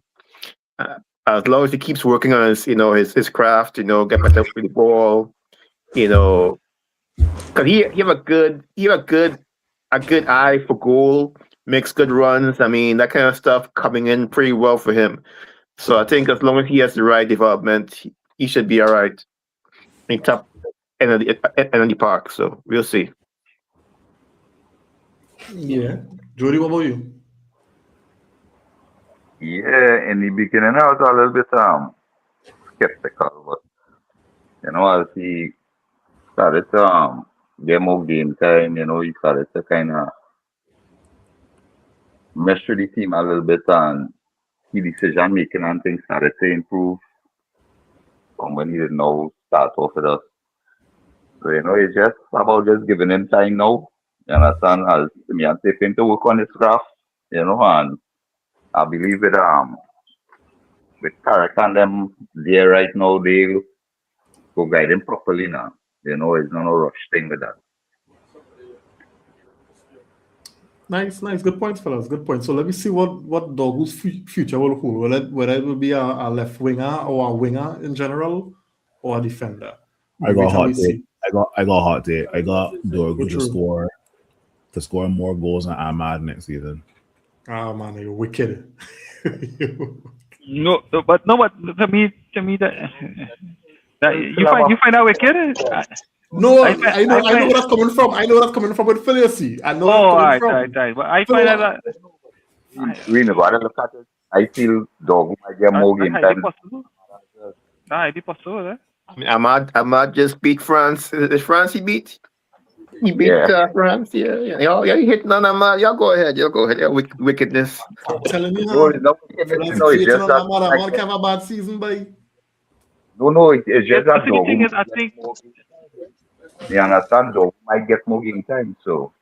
S2: As long as he keeps working on his, you know, his craft, you know, get better with the ball, you know, because he have a good eye for goal, makes good runs. I mean, that kind of stuff coming in pretty well for him. So I think as long as he has the right development, he should be all right in top end of the park. So we'll see.
S1: Yeah, Jody, what about you?
S8: Yeah, in the beginning I was a little bit skeptical, but you know, as he started to get more game time, you know, he started to kind of mesh with the team a little bit, and his decision making and things started to improve from when he didn't know start off with us. So, you know, it's just about just giving him time now. You understand? As me and taking to work on his craft, you know, and I believe with Carrick and them there right now, they go guide him properly now. You know, it's not a rush thing with that.
S1: Nice. Good points, fellas. Good point. So let me see what Dogu's future will hold. Whether it will be a left winger or a winger in general, or a defender.
S9: I got a hot take. I got a hot take. I got Dogu to score more goals than Ahmad next season.
S1: Oh man, you're wicked.
S6: No, but to me that you find out wicked.
S1: No, I know where that's coming from. I know that's coming from with Philly. I know.
S6: Oh, right. But I find that.
S8: We never look at it. I feel Dogu might get more game time.
S6: Be possible, eh?
S2: I mean, Ahmad just beat France. Is France he beat? He beat France. Yeah. Y'all hitting on Ahmad. Y'all go ahead. Yeah, wickedness.
S1: I'm telling you, Ahmad can have a bad season, boy.
S8: No, it's just that
S6: the thing is, I think.
S8: You understand, though, might get more game time. So.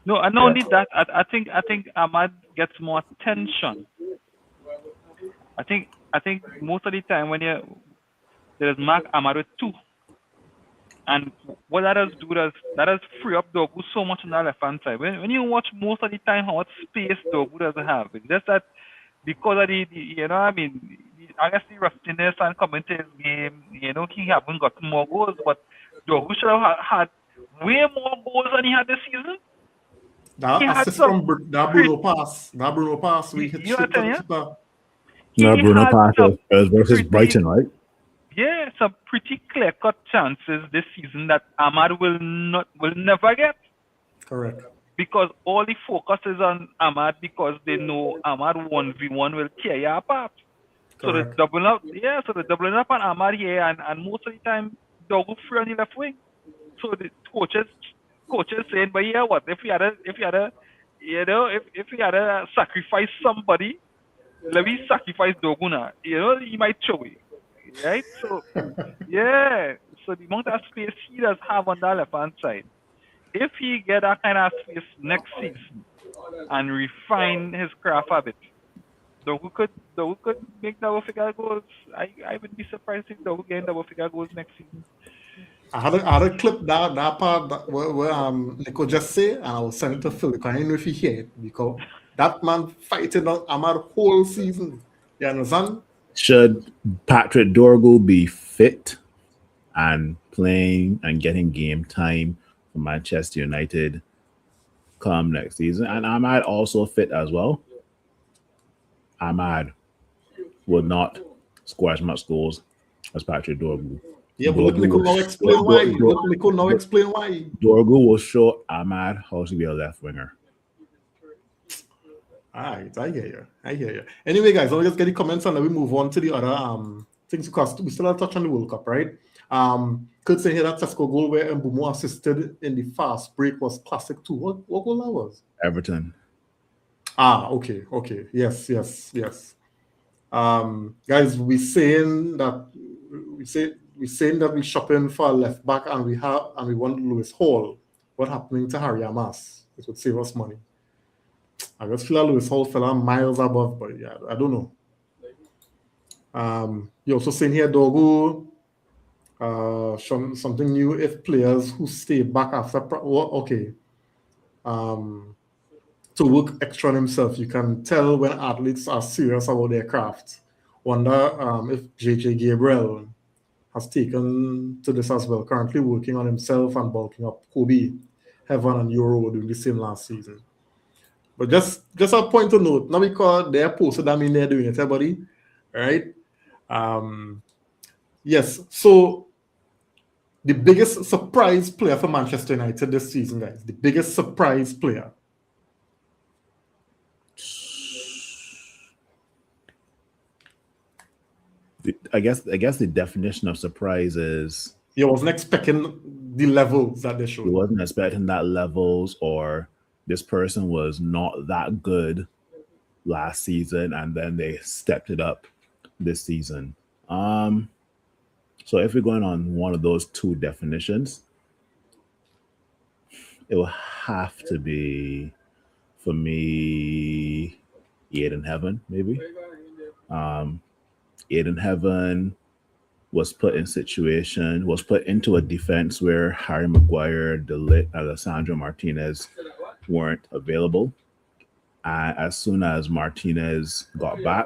S6: No, I don't need that. I think Ahmad gets more attention. I think most of the time when there's Mark Ahmad with 2, and what that does free up Dogu so much on the left hand side. When you watch most of the time how much space Dogu doesn't have, it's just that because of the I guess the rustiness and coming to his game, you know, he haven't gotten more goals, but Dogu should have had way more goals than he had this season.
S1: That
S6: He had
S1: assist
S6: some
S1: from that Bruno pass, we hit
S6: You
S1: straight to
S6: understand,
S1: the
S6: yeah?
S1: keeper.
S9: No,
S6: He
S9: Bruno
S6: had
S9: Pass
S6: some
S9: versus
S6: pretty-
S9: Brighton, right?
S6: Yeah, some pretty clear-cut chances this season that Ahmad will never get,
S1: Correct.
S6: because all the focus is on Ahmad because they know Ahmad 1v1 will tear you apart. So
S1: Correct.
S6: the doubling up on Ahmad here, and most of the time Dogu free on the left wing. So the coaches saying, but yeah, what if we had to sacrifice somebody, let me sacrifice Dogu now. You know, he might show it. Right? So yeah. So the amount of space he does have on that left hand side, if he get that kind of space next season and refine his craft a bit, Dogu could make double figure goals. I would be surprised if Dogu getting double figure goals next season.
S1: I had a clip that part where Nico just say, and I will send it to Phil because I don't know if he hear it, because that man fighting on Ahmad whole season. You understand?
S9: Should Patrick Dorgu be fit and playing and getting game time for Manchester United come next season? And Ahmad also fit as well. Ahmad would not score as much goals as Patrick Dorgu.
S1: Yeah, but Nico now explain why. Nico now explain why.
S9: Dorgu will show Ahmad how to be a left winger.
S1: All right, I hear you. Anyway, guys, I'll just get the comments and then we move on to the other things, because we still have to touch on the World Cup, right? Could say here that Tesco goal where Mbumo assisted in the fast break was classic too. What goal that was?
S9: Everton.
S1: Okay. Yes. Guys, we're saying that we're shopping for a left back and we want Lewis Hall. What happening to Harry Amas? It would save us money. I just feel like Lewis Hall fell miles above, but yeah, I don't know. You're also saying here, Dogu, something new if players who stay back after to work extra on himself. You can tell when athletes are serious about their craft. Wonder if JJ Gabriel has taken to this as well, currently working on himself and bulking up. Kobe, Heaven, and Euro doing the same last season. But just a point to note, not because they're posted, I mean they're doing it, everybody, right? Yes, so the biggest surprise player for Manchester United this season, guys, the biggest surprise player.
S9: I guess the definition of surprise is
S1: You wasn't expecting the levels that they showed.
S9: you wasn't expecting that levels, or this person was not that good last season and then they stepped it up this season. So if we're going on one of those two definitions, it will have to be, for me, Aiden Heaven, maybe. Aiden Heaven was put into a defense where Harry Maguire, De Ligt, Alessandro Martinez weren't available. As soon as Martinez got back,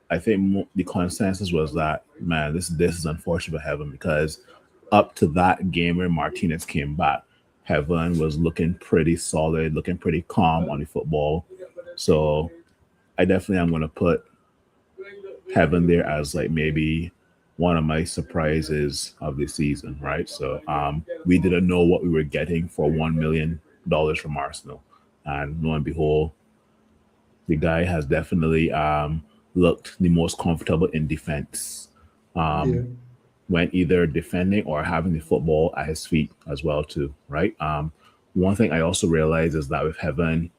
S9: I think the consensus was that, man, this is unfortunate for Heaven, because up to that game where Martinez came back, Heaven was looking pretty solid, looking pretty calm on the football. So I definitely am going to put Heaven there as like maybe one of my surprises of the season, right? So we didn't know what we were getting for $1 million from Arsenal, and lo and behold, the guy has definitely looked the most comfortable in defense when either defending or having the football at his feet as well too, right? One thing I also realized is that with Heaven,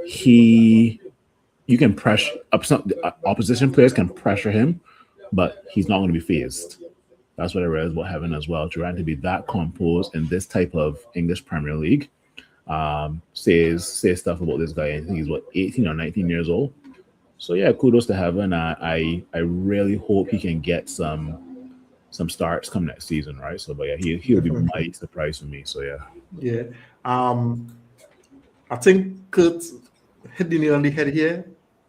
S9: you can pressure up some opposition players can pressure him, but he's not going to be phased. That's what I realized about Heaven as well. Trying to be that composed in this type of English Premier League. Says stuff about this guy. I think he's 18 or 19 years old. So yeah, kudos to Heaven. I really hope he can get some starts come next season, right? So, but yeah, he'll be my surprise for me. So yeah.
S1: Yeah. I think Kurt hit the nail on the head here.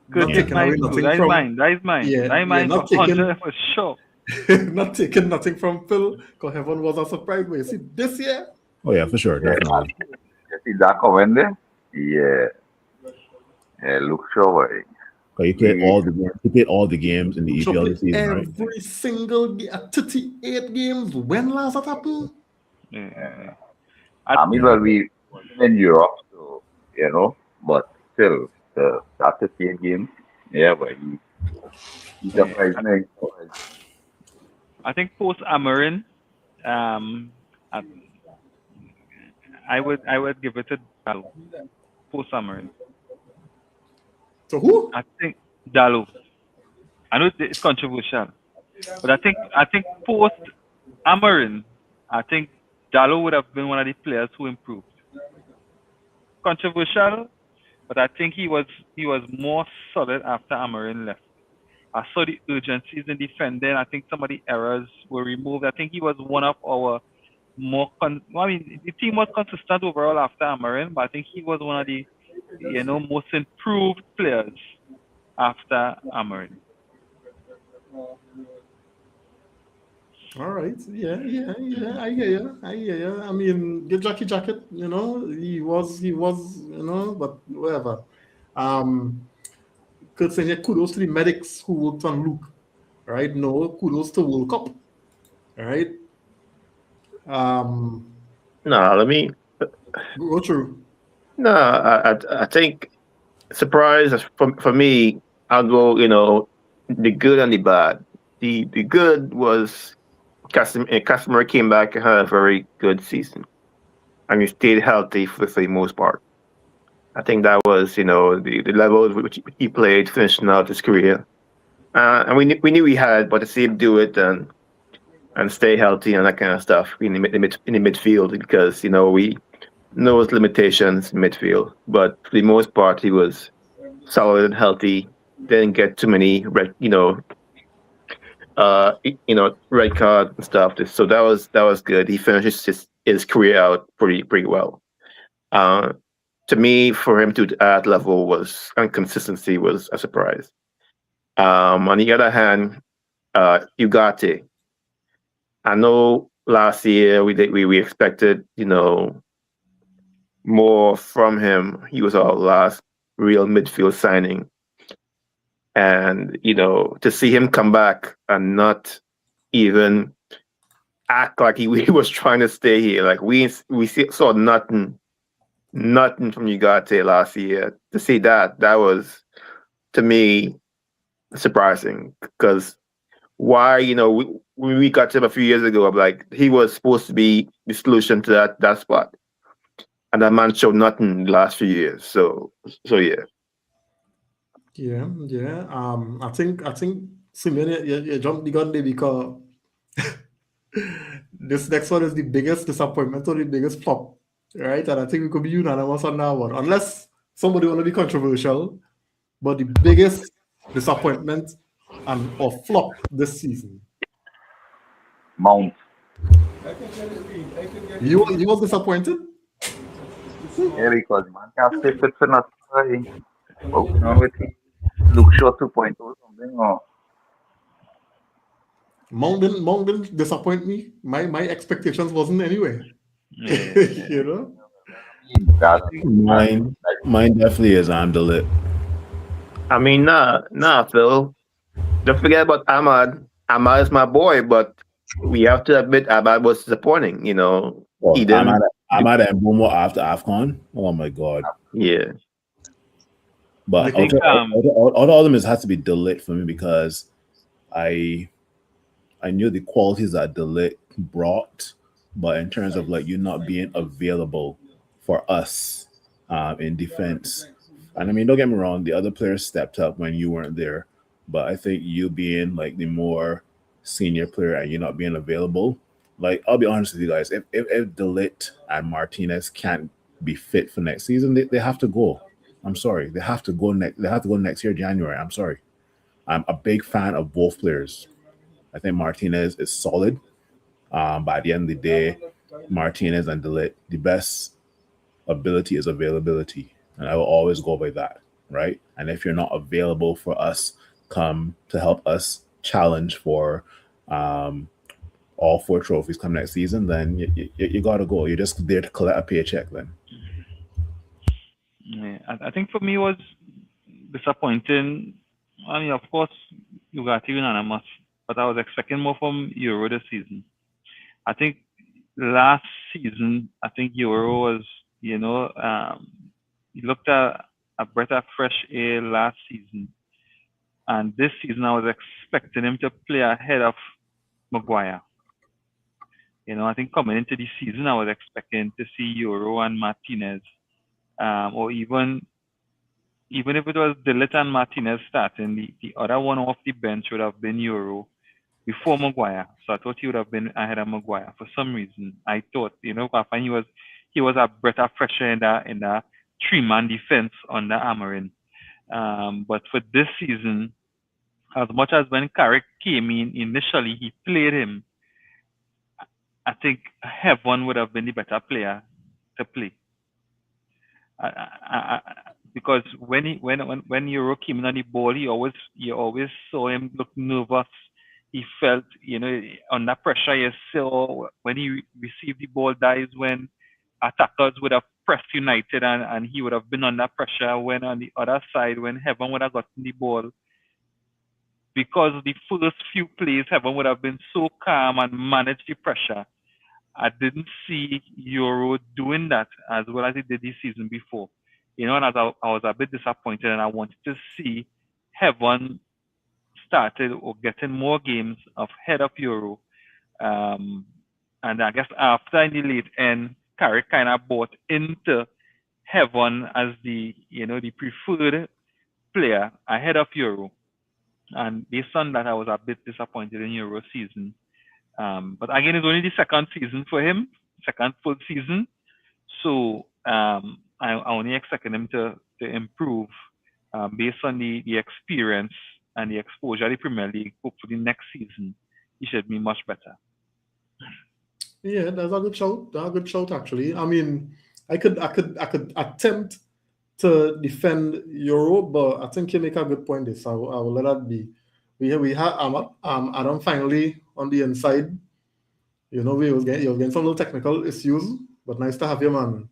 S6: Good
S1: not
S6: is
S1: taking away
S6: mine too.
S1: nothing
S6: That is
S1: from
S6: mine. That is mine.
S1: yeah,
S6: That is mine
S1: not
S6: for
S1: taking
S6: 100 for sure.
S1: not taking nothing from Phil, because heaven was a surprise. But you see, this year,
S9: Oh yeah, for sure, definitely.
S8: You see that comment there? Yeah. Yeah, look sure.
S9: But you played all the games. You played all the games in the
S1: Luke Shaw
S9: EPL this
S1: played
S9: season, right?
S1: every single 38 games. When last that happened?
S6: Yeah.
S8: I mean, well, we wasn't in Europe, so, you know, but still, that's a fair game. Yeah, but he surprised me.
S6: I think post Amarin, I would give it to Dalo. Post Amarin.
S1: So who?
S6: I think Dalo. I know it's controversial, but I think post Amarin, I think Dalo would have been one of the players who improved. Controversial, but I think he was more solid after Amarin left. I saw the urgencies in defending. I think some of the errors were removed. I think he was one of our more. The team was consistent overall after Amarin, but I think he was one of the most improved players after Amarin.
S1: All right. Yeah. I hear you. I mean, get Jackie Jacket, he was, but whatever. Could say kudos to the medics who worked on Luke, right? No, kudos to World Cup, right?
S2: No, let me.
S1: Go through.
S2: No, I think surprise for me. I'll go. The good and the bad. The good was Casimir came back and had a very good season, and he stayed healthy for the most part. I think that was the level at which he played, finishing out his career, and we knew he had, but to see him do it and stay healthy and that kind of stuff in the midfield, because we know his limitations in midfield, but for the most part he was solid and healthy. Didn't get too many red card and stuff. So that was good. He finished his career out pretty well. To me, for him to at that level and consistency was a surprise. On the other hand, Ugarte. I know last year we expected more from him. He was our last real midfield signing. And, to see him come back and not even act like he was trying to stay here. Like we saw nothing from Ugarte last year. To see that was, to me, surprising. Because why, when we got him a few years ago, I'm like, he was supposed to be the solution to that spot. And that man showed nothing the last few years. So yeah.
S1: Yeah. I think Simeon, you jumped the gun there, because this next one is the biggest disappointment or the biggest flop, right? And I think we could be unanimous on that one, unless somebody want to be controversial. But the biggest disappointment or flop this season,
S8: Mount.
S1: You was disappointed?
S8: Yeah, because man can't stay fit for nothing. What's wrong with him? Look short 2.0 or something. Or...
S1: Mount didn't disappoint me. My expectations wasn't anyway.
S9: Mine definitely is Amdalit.
S2: I mean, nah, Phil. Don't forget about Ahmad. Ahmad is my boy, but we have to admit Ahmad was disappointing. He didn't.
S9: Ahmad and Bomo after AFCON. Oh my God.
S2: Yeah.
S9: But
S6: I think,
S9: all of them has to be Delit for me, because I knew the qualities that Delit brought, but in terms of you not being available for us in defense. And I mean, don't get me wrong, the other players stepped up when you weren't there, but I think you being the more senior player and you not being available, I'll be honest with you guys, if Delit and Martinez can't be fit for next season, they have to go. I'm sorry. They have to go next year, January. I'm sorry. I'm a big fan of both players. I think Martinez is solid. But at the end of the day, Martinez and Delit, the best ability is availability. And I will always go by that. right? And if you're not available for us, come to help us challenge for all 4 trophies come next season, then you got to go. You're just there to collect a paycheck then.
S6: Yeah, I think for me it was disappointing. I mean, of course, Ugarte unanimous, but I was expecting more from Euro this season. I think last season, I think Euro was, you looked at a breath of fresh air last season. And this season, I was expecting him to play ahead of Maguire. I think coming into the season, I was expecting to see Euro and Martinez, or even if it was Dillett and Martinez starting, the other one off the bench would have been Euro before Maguire. So I thought he would have been ahead of Maguire for some reason. I thought, he was a breath of fresh air in the 3-man defense under Amarin. But for this season, as much as when Carrick came in initially, he played him. I think Heaven would have been the better player to play. Because when Euro came in on the ball, you always saw him look nervous. He felt, under pressure. You saw when he received the ball, that is when attackers would have pressed United and he would have been under pressure. When on the other side, when Heaven would have gotten the ball, because the first few plays, Heaven would have been so calm and managed the pressure. I didn't see Euro doing that as well as he did this season before. And as I was a bit disappointed, and I wanted to see Heaven started or getting more games ahead of Euro. And I guess after in the late end, Carrick kind of bought into Heaven as the preferred player ahead of Euro. And based on that, I was a bit disappointed in Euro season. But again, it's only the second season for him, second full season. So I only expected him to improve based on the experience and the exposure to the Premier League. Hopefully next season, he should be much better.
S1: Yeah, that's a good shout. That's a good shout, actually. I mean, I could attempt to defend Euro, but I think you make a good point. I will let that be. We had Adam finally on the inside. He was getting some little technical issues, but nice to have you, man.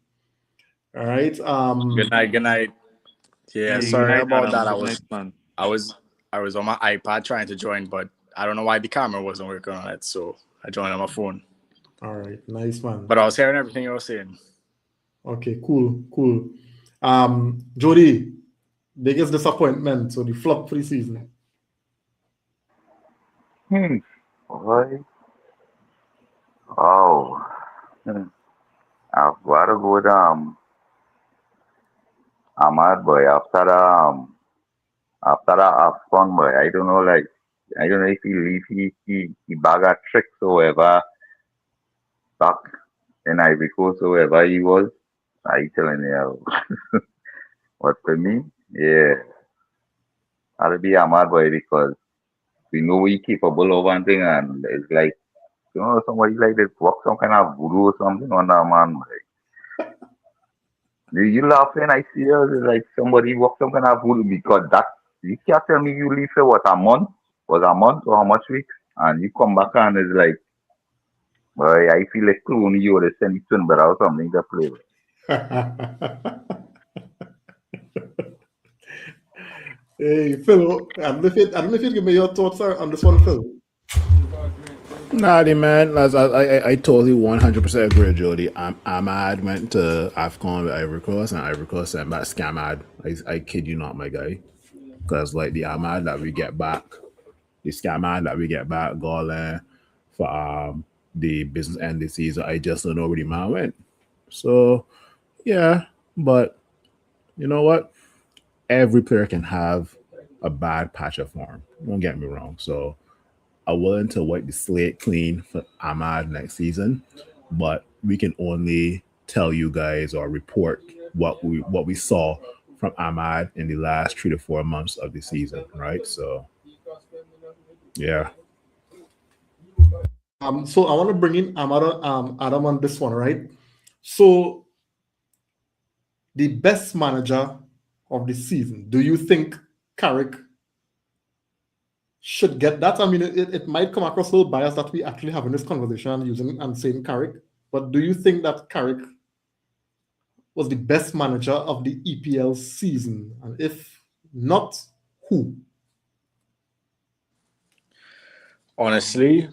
S1: All right.
S5: Good night. Yeah, sorry about that. I was on my iPad trying to join, but I don't know why the camera wasn't working on it, so I joined on my phone.
S1: All right, nice, man.
S5: But I was hearing everything you were saying.
S1: Okay, cool. Jody, biggest disappointment, so the flop for the season.
S8: Boy. Oh. I've got to go with Ahmad, boy. After that AFCON, boy. I don't know if he bag of tricks or whatever back in Ivory Coast or wherever he was. I telling you. But for me, yeah, I'll be Ahmad, boy, because we know he's capable of one thing, and it's like, somebody like this work some kind of voodoo or something on that man. Like, you laughing? I see you. It's like somebody work some kind of voodoo, because that you can't tell me you leave for a month or how much weeks, and you come back and it's like, boy, I feel like Clooney, you would have sent it to or something to play with.
S1: Hey, Phil, I don't know if you give me your thoughts on this one, Phil.
S9: Nah, man, I totally 100% agree with Jody. Ahmad went to AFCON with Ivory Coast, and Ivory Coast sent back Scamad. I kid you not, my guy. Because like the Ahmad that we get back, the Scamad that we get back, Golan for the business end of the season, I just don't know where the man went. So, yeah, but you know what? Every player can have a bad patch of form. Don't get me wrong. So I'm willing to wipe the slate clean for Ahmad next season, but we can only tell you guys or report what we saw from Ahmad in the last 3 to 4 months of the season, right? So, yeah.
S1: So I want to bring in Adam on this one, right? So the best manager of the season. Do you think Carrick should get that? I mean, it might come across a little biased that we actually having this conversation and using and saying Carrick, but do you think that Carrick was the best manager of the EPL season? And if not, who?
S5: Honestly,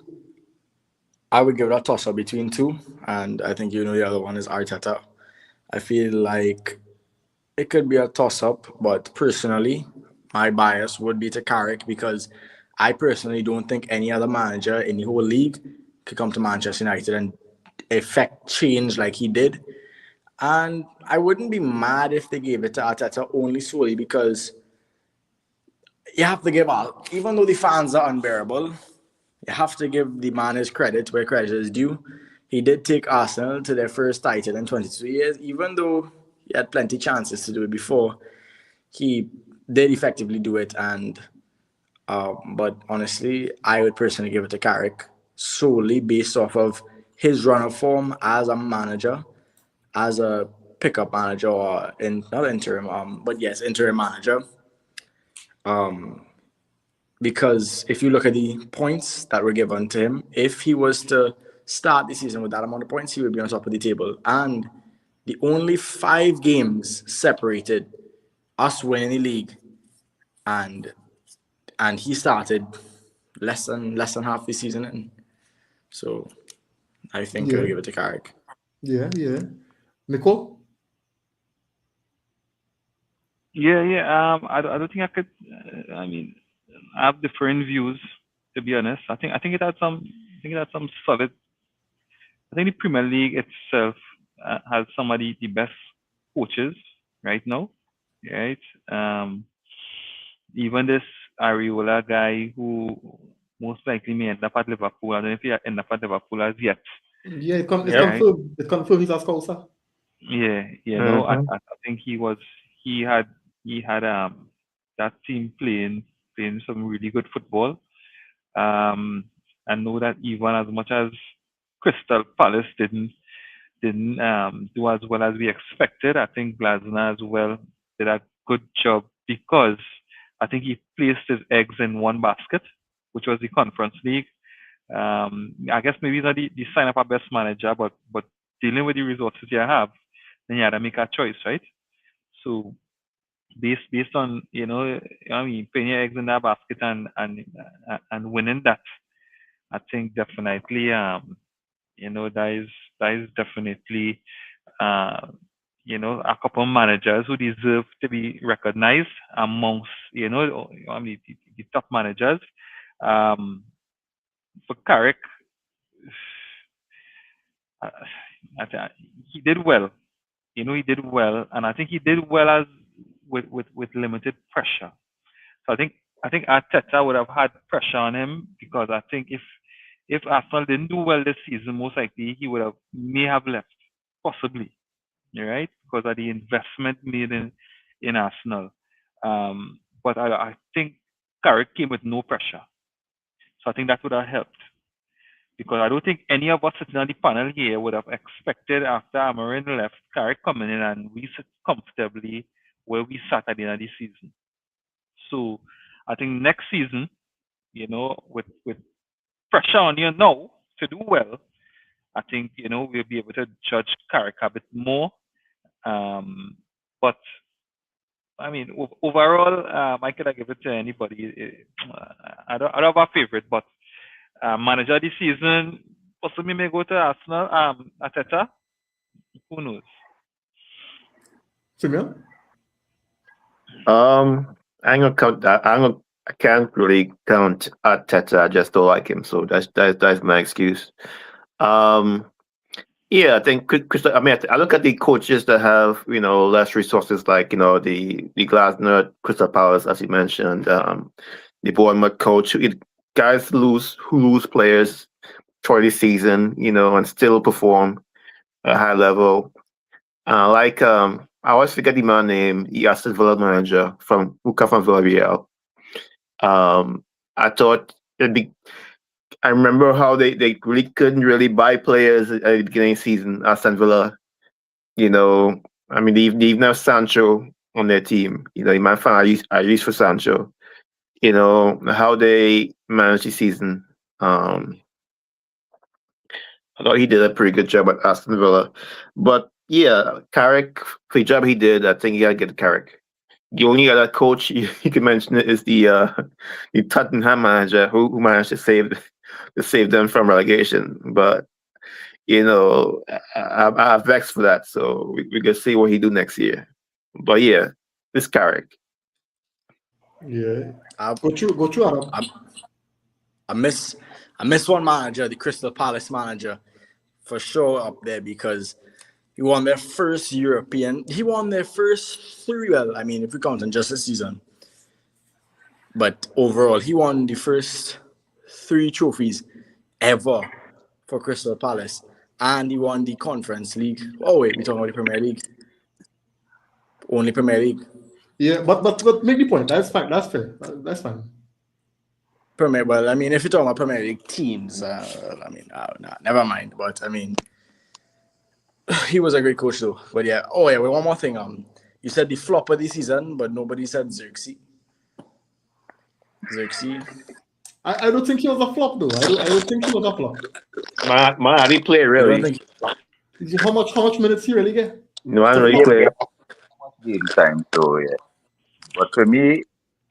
S5: I would give it a toss-up between two, and I think the other one is Arteta. I feel like it could be a toss-up, but personally, my bias would be to Carrick because I personally don't think any other manager in the whole league could come to Manchester United and effect change like he did. And I wouldn't be mad if they gave it to Arteta only solely because you have to give out, even though the fans are unbearable, you have to give the man his credit where credit is due. He did take Arsenal to their first title in 22 years, even though he had plenty of chances to do it before. He did effectively do it, but honestly, I would personally give it to Carrick solely based off of his run of form as a manager, as a pickup manager, or not interim, but yes, interim manager. Because if you look at the points that were given to him, if he was to start the season with that amount of points, he would be on top of the table. And the only 5 games separated us winning the league, and he started less than half the season in. So I think I'll give it to Carrick.
S1: Yeah. Nicole?
S6: Yeah. I don't think I could. I mean, I have different views, to be honest. I think it had some solid. I think the Premier League itself has some of the best coaches right now, right? Even this Areola guy who most likely may end up at Liverpool. I don't know if he end up at Liverpool as yet.
S1: Yeah, it's confirmed. It's confirmed he's a Scouser.
S6: Yeah, no, I think he had that team playing some really good football. I know that even as much as Crystal Palace didn't do as well as we expected, I think Glasner as well did a good job because I think he placed his eggs in one basket, which was the Conference League. I guess maybe not the sign up a best manager, but dealing with the resources you have, then you had to make a choice, right? So based on putting your eggs in that basket and winning that, I think definitely that is definitely a couple of managers who deserve to be recognized amongst the top managers. For Carrick, he did well. He did well, and I think he did well as with limited pressure. So I think Arteta would have had pressure on him because I think if Arsenal didn't do well this season, most likely he may have left, possibly, right? Because of the investment made in Arsenal. But I think Carrick came with no pressure. So I think that would have helped. Because I don't think any of us sitting on the panel here would have expected after Amorim left, Carrick coming in and we sit comfortably where we sat at the end of the season. So I think next season, with pressure on you now to do well, I think, we'll be able to judge Carrick a bit more. But I mean, overall, I could give it to anybody. I don't have a favorite, but manager of the season possibly may go to Arsenal. Arteta, who knows?
S1: Simeon?
S2: I'm gonna count that. I can't really count Arteta. I just don't like him, so that's my excuse. Yeah, I think I look at the coaches that have less resources, like the Glasner, Crystal Palace, as you mentioned, the Bournemouth coach. Guys who lose players for the season, and still perform at a high level. I always forget the man name, the Aston Villa manager from Villarreal. I thought it'd be. I remember how they really couldn't really buy players at the beginning of the season, Aston Villa. I mean, they even have Sancho on their team. You know, in my fan, I use for Sancho. You know how they managed the season. I thought he did a pretty good job at Aston Villa. But yeah, Carrick, for the job he did, I think he got to get Carrick. The only other coach you can mention is the Tottenham manager who managed to save them from relegation. But you know, I'm vexed for that. So we can see what he do next year. But yeah, this Carrick.
S1: Yeah. Go through, Adam.
S5: I miss one manager, the Crystal Palace manager, for sure up there, because he won their first European. He won their first 3. Well, I mean, if we count in just a season, but overall, he won the first 3 trophies ever for Crystal Palace, and he won the Conference League. Oh wait, we're talking about the Premier League. Only Premier League.
S1: Yeah, but make the point. That's fine. That's fair. That's fine.
S5: Premier, well, I mean, if you're talking about Premier League teams, never mind. But I mean, he was a great coach though. But yeah, wait, one more thing. You said the flop of the season, but nobody said Xerxes.
S1: I don't think he was a flop though. I don't think he was a flop.
S2: Man, he played really.
S1: How much minutes he really get?
S2: No, I don't know. He played.
S8: Game time, so yeah. But for me,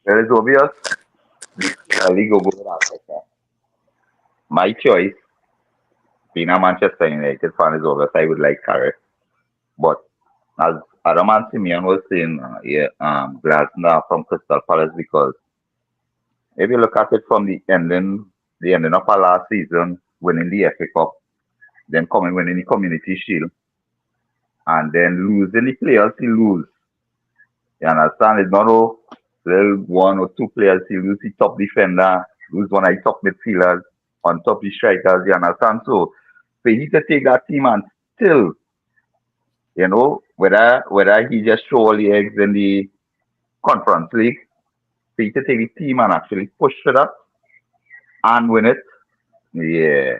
S8: it is obvious. League will go with Arteta. My choice, being a Manchester United fan, is obvious. I would like Carrick, but as Adam and Simeon was saying, Glasner from Crystal Palace, because if you look at it from the ending of our last season, winning the FA Cup, then winning the Community Shield, and then losing the players he lose. You understand? It's not all 1 or 2 players. He lose the top defender, lose one of the top midfielders, on top the strikers. You understand? So for him to take that team and still, you know, whether he just throw all the eggs in the Conference League, for him to take the team and actually push for that and win it, yeah.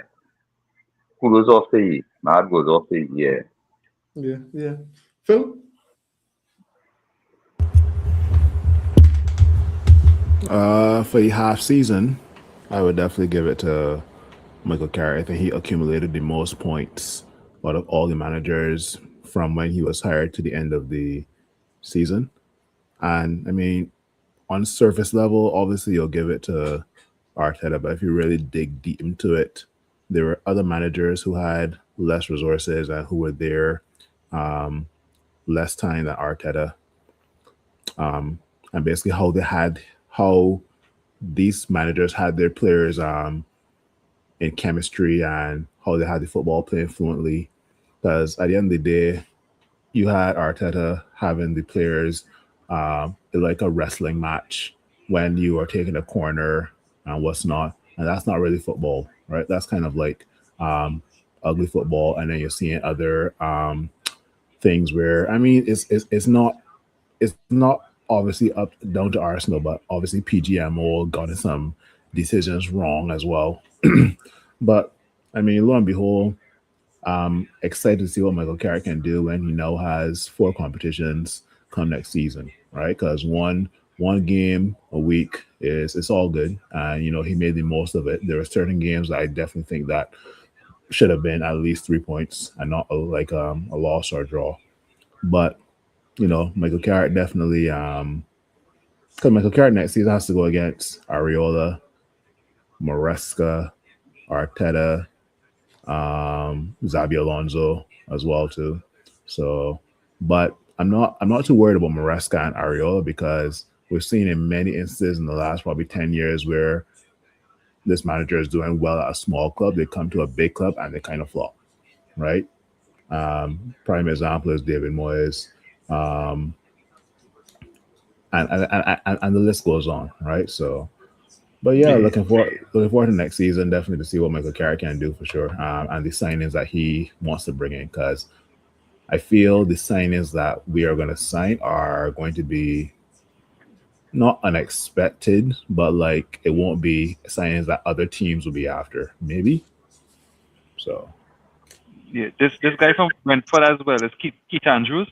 S8: Kudos off to you. That goes off to you, yeah.
S1: Yeah. Phil?
S9: For the half season, I would definitely give it to Michael Carrick. I think he accumulated the most points out of all the managers from when he was hired to the end of the season. And I mean, on surface level, obviously you'll give it to Arteta, but if you really dig deep into it, there were other managers who had less resources and who were there less time than Arteta. And basically how these managers had their players in chemistry and how they had the football playing fluently. Because at the end of the day, you had Arteta having the players like a wrestling match when you are taking a corner and what's not. And that's not really football, right? That's kind of like ugly football. And then you're seeing other things where, I mean, it's not obviously up down to Arsenal, but obviously PGMO got some decisions wrong as well. But I mean, lo and behold, excited to see what Michael Carrick can do when he now has 4 competitions come next season, right? Because one game a week it's all good, and you know he made the most of it. There are certain games that I definitely think that should have been at least 3 points and not like a loss or a draw. But you know, Michael Carrick definitely because Michael Carrick next season has to go against Areola, Maresca, Arteta, Xabi Alonso as well too. So, but I'm not too worried about Maresca and Areola, because we've seen in many instances in the last probably 10 years where this manager is doing well at a small club, they come to a big club and they kind of flop, right? Prime example is David Moyes, and the list goes on, right? So, but yeah, looking forward to next season, definitely to see what Michael Carrick can do for sure, and the signings that he wants to bring in, because I feel the signings that we are going to sign are going to be not unexpected, but like it won't be signings that other teams will be after, maybe. So
S6: yeah, this guy from Brentford as well is Keith Andrews.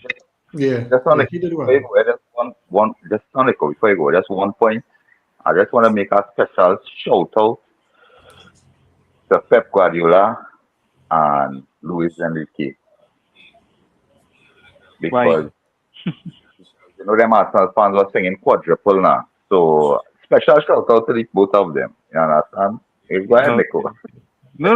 S1: Yeah,
S8: Just on
S1: he did well.
S8: one just Sonico, before you go, just one point. I just want to make a special shout out to Pep Guardiola and Luis Enrique. Because you know them Arsenal fans were singing quadruple now. So special shout out to the both of them. You understand? Go ahead, Nico.
S6: No.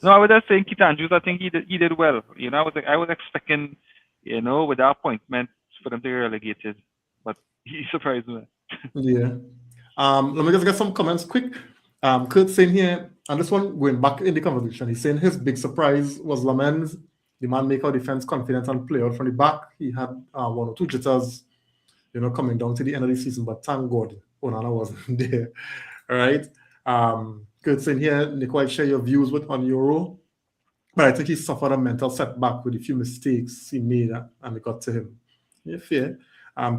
S6: I was just saying, Keith Andrews. I think he did well. You know, I was expecting, you know, with the appointment for them to be relegated, but he surprised me.
S1: Yeah. Let me just get some comments quick. Kurt saying here, and this one going back in the conversation, he's saying his big surprise was Lamens. The man make our defense confident and play out from the back. He had 1 or 2 jitters, you know, coming down to the end of the season, but thank God Onana wasn't there. All right. Kurt saying here, Nico, I share your views on Euro, but I think he suffered a mental setback with a few mistakes he made and it got to him. Yeah, fair.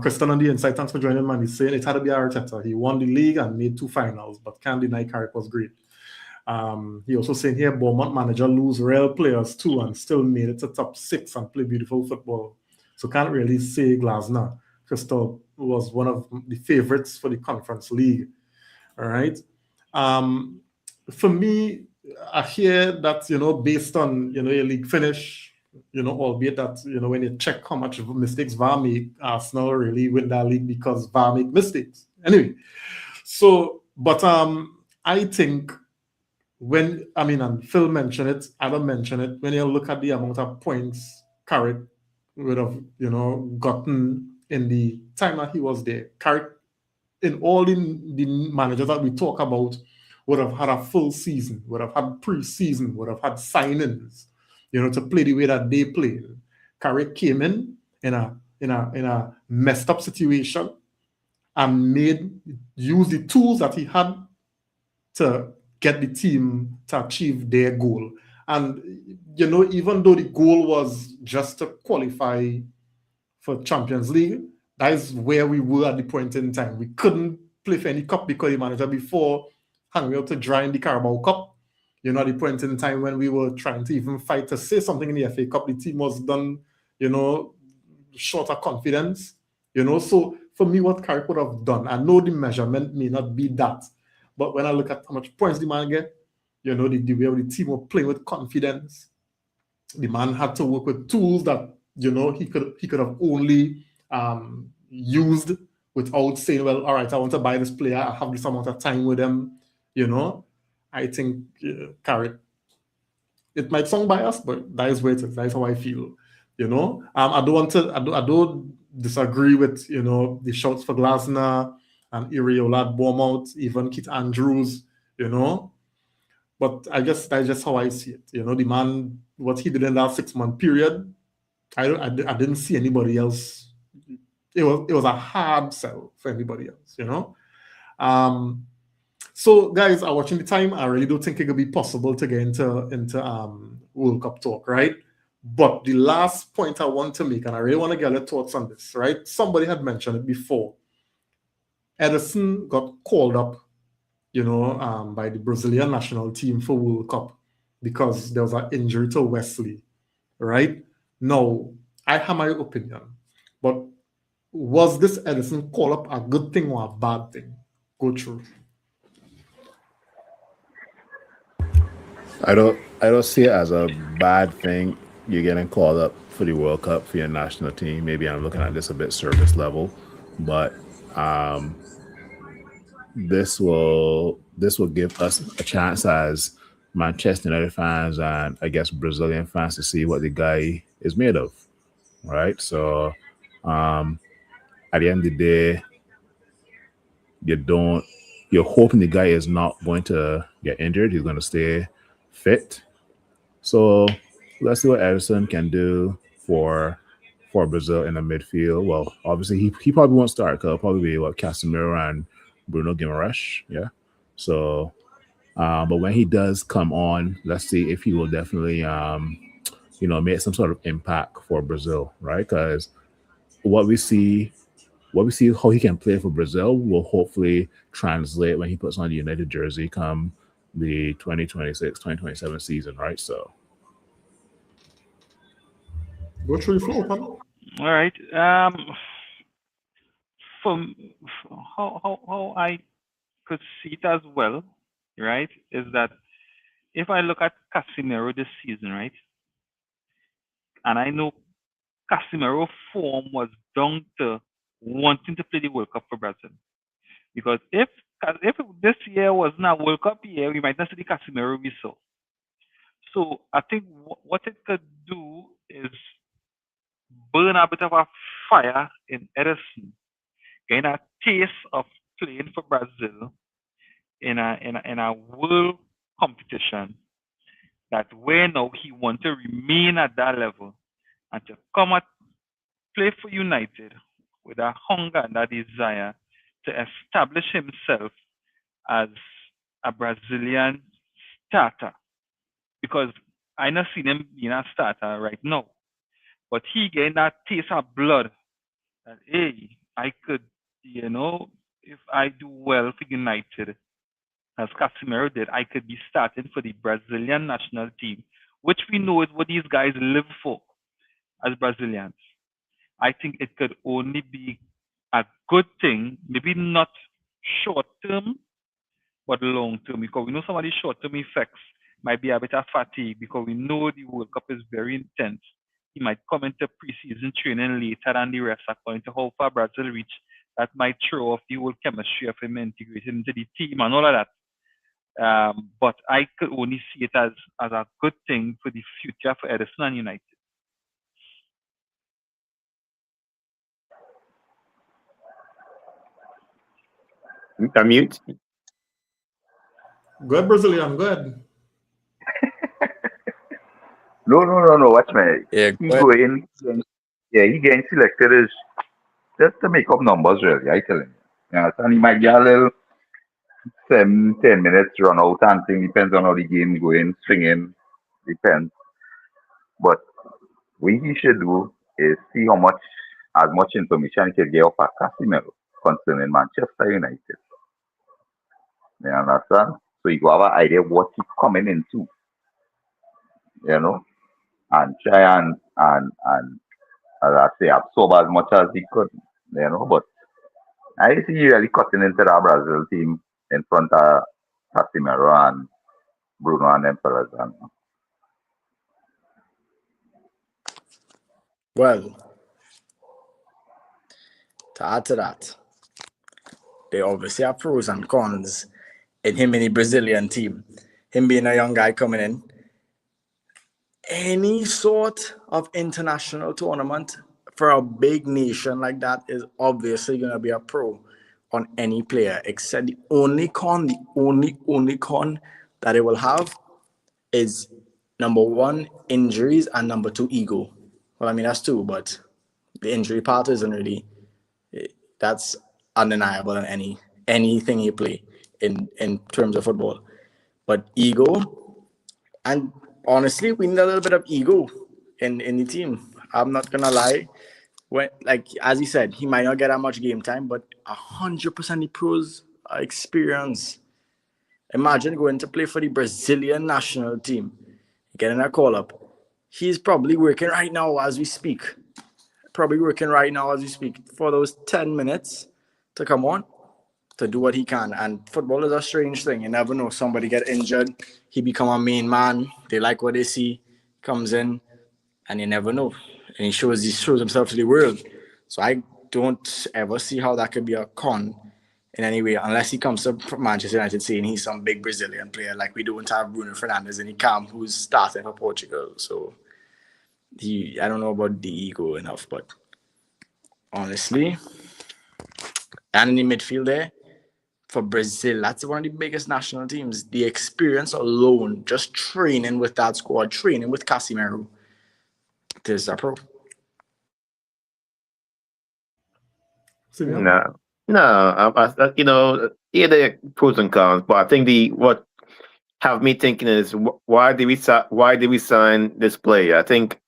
S1: Kristen on the inside, thanks for joining, man. He's saying it had to be Arteta. He won the league and made 2 finals, but can't deny Carrick was great. He also saying here, Bournemouth manager lose real players too and still made it to top 6 and play beautiful football. So can't really say Glasner. Crystal was one of the favorites for the Conference League. All right. For me, I hear that, you know, based on, you know, a league finish, you know, albeit that, you know, when you check how much mistakes VAR make, Arsenal really win that league because VAR make mistakes. Anyway, so, but I think and Phil mentioned it, Adam mentioned it, when you look at the amount of points Carrick would have, you know, gotten in the time that he was there. Carrick, in all the managers that we talk about, would have had a full season, would have had pre-season, would have had signings, you know, to play the way that they played. Carrick came in a messed up situation and used the tools that he had to get the team to achieve their goal. And, you know, even though the goal was just to qualify for Champions League, that is where we were at the point in time. We couldn't play for any cup because the manager before hung out to dry in the Carabao Cup. You know, at the point in time when we were trying to even fight to say something in the FA Cup, the team was done, you know, short of confidence. You know, so for me, what Carrick would have done, I know the measurement may not be that, but when I look at how much points the man get, you know, the way the team were playing with confidence, the man had to work with tools that, you know, he could have only used without saying, well, all right, I want to buy this player, I have this amount of time with them, you know. I think Carrick, it might sound biased, but that is where it is. That is how I feel, you know. I don't disagree with, you know, the shouts for Glasner and Iriola at Bournemouth, even Keith Andrews, you know. But I guess that's just how I see it. You know, the man, what he did in that 6-month period, I didn't see anybody else. It was a hard sell for anybody else, you know. So guys are watching the time. I really don't think it could be possible to get into World Cup talk, right? But the last point I want to make, and I really want to get your thoughts on this, right? Somebody had mentioned it before. Ederson got called up, you know, by the Brazilian national team for World Cup because there was an injury to Wesley, right? Now, I have my opinion, but was this Ederson call up a good thing or a bad thing? Go through.
S9: I don't see it as a bad thing. You're getting called up for the World Cup for your national team. Maybe I'm looking at this a bit surface level, but this will give us a chance as Manchester United fans and I guess Brazilian fans to see what the guy is made of, right? So at the end of the day, you're hoping the guy is not going to get injured. He's going to stay fit. So let's see what Ederson can do for Brazil in the midfield. Well, obviously he probably won't start. It'll probably be Casemiro and Bruno Guimaraes. Yeah. So, but when he does come on, let's see if he will definitely make some sort of impact for Brazil, right? Because what we see how he can play for Brazil will hopefully translate when he puts on the United jersey come the 2026-2027 season, right? So
S1: go through the floor, man.
S6: All right. from how I could see it as well, right, is that if I look at Casemiro this season, right, and I know Casemiro form was down to wanting to play the World Cup for Brazil. Because if this year was not World Cup year, we might not see the Casemiro we saw. So I think what it could do is burn a bit of a fire in Edison, gain a taste of playing for Brazil in a world competition, that where now he wants to remain at that level and to come at play for United with a hunger and a desire to establish himself as a Brazilian starter. Because I not seen him being a starter right now, but he getting that taste of blood that, hey, I could, if I do well for United, as Casemiro did, I could be starting for the Brazilian national team, which we know is what these guys live for as Brazilians. I think it could only be a good thing, maybe not short term, but long term, because we know some of the short term effects might be a bit of fatigue, because we know the World Cup is very intense. He might come into preseason training later than the rest, according to how far Brazil reach. That might throw off the whole chemistry of him integrated into the team and all of that. But I could only see it as a good thing for the future for Edison and United.
S2: Unmute.
S1: Go ahead, Brazilian. Go ahead.
S8: No. Watch me.
S5: Yeah,
S8: He
S5: but
S8: going. Yeah, he getting selected is just to make up numbers, really. I tell him. You understand? He might get a little 10 minutes run out and thing. Depends on how the game going, swinging. Depends. But what he should do is see as much information he can get off of Casemiro concerning Manchester United. You understand? So you go have an idea what he's coming into. And try and as I say, absorb as much as he could. But I see he really cutting into the Brazil team in front of Casemiro and Bruno and them fellas.
S5: well, to add to that, they obviously have pros and cons in him in the Brazilian team. Him being a young guy coming in, any sort of international tournament for a big nation like that is obviously going to be a pro on any player, except the only con that it will have is number one, injuries, and number two, ego. Well, I mean, that's two, but the injury part isn't really, that's undeniable in anything you play in terms of football. But ego, and honestly, we need a little bit of ego in the team. I'm not gonna lie. As he said, he might not get that much game time, but 100% the pros experience. Imagine going to play for the Brazilian national team, getting a call up. He's probably working right now as we speak. For those 10 minutes to come on, to do what he can. And football is a strange thing. You never know. Somebody get injured, he become a main man. They like what they see, comes in, and you never know. And he shows himself to the world. So I don't ever see how that could be a con in any way, unless he comes to Manchester United saying he's some big Brazilian player, like we don't have Bruno Fernandes in the camp who's starting for Portugal. So I don't know about the ego enough, but honestly, and in the midfield there, for Brazil, that's one of the biggest national teams. The experience alone, just training with that squad, training with Casemiro, there's a pro.
S2: No. Yeah, there are pros and cons, but I think what have me thinking is why did we sign this player? I think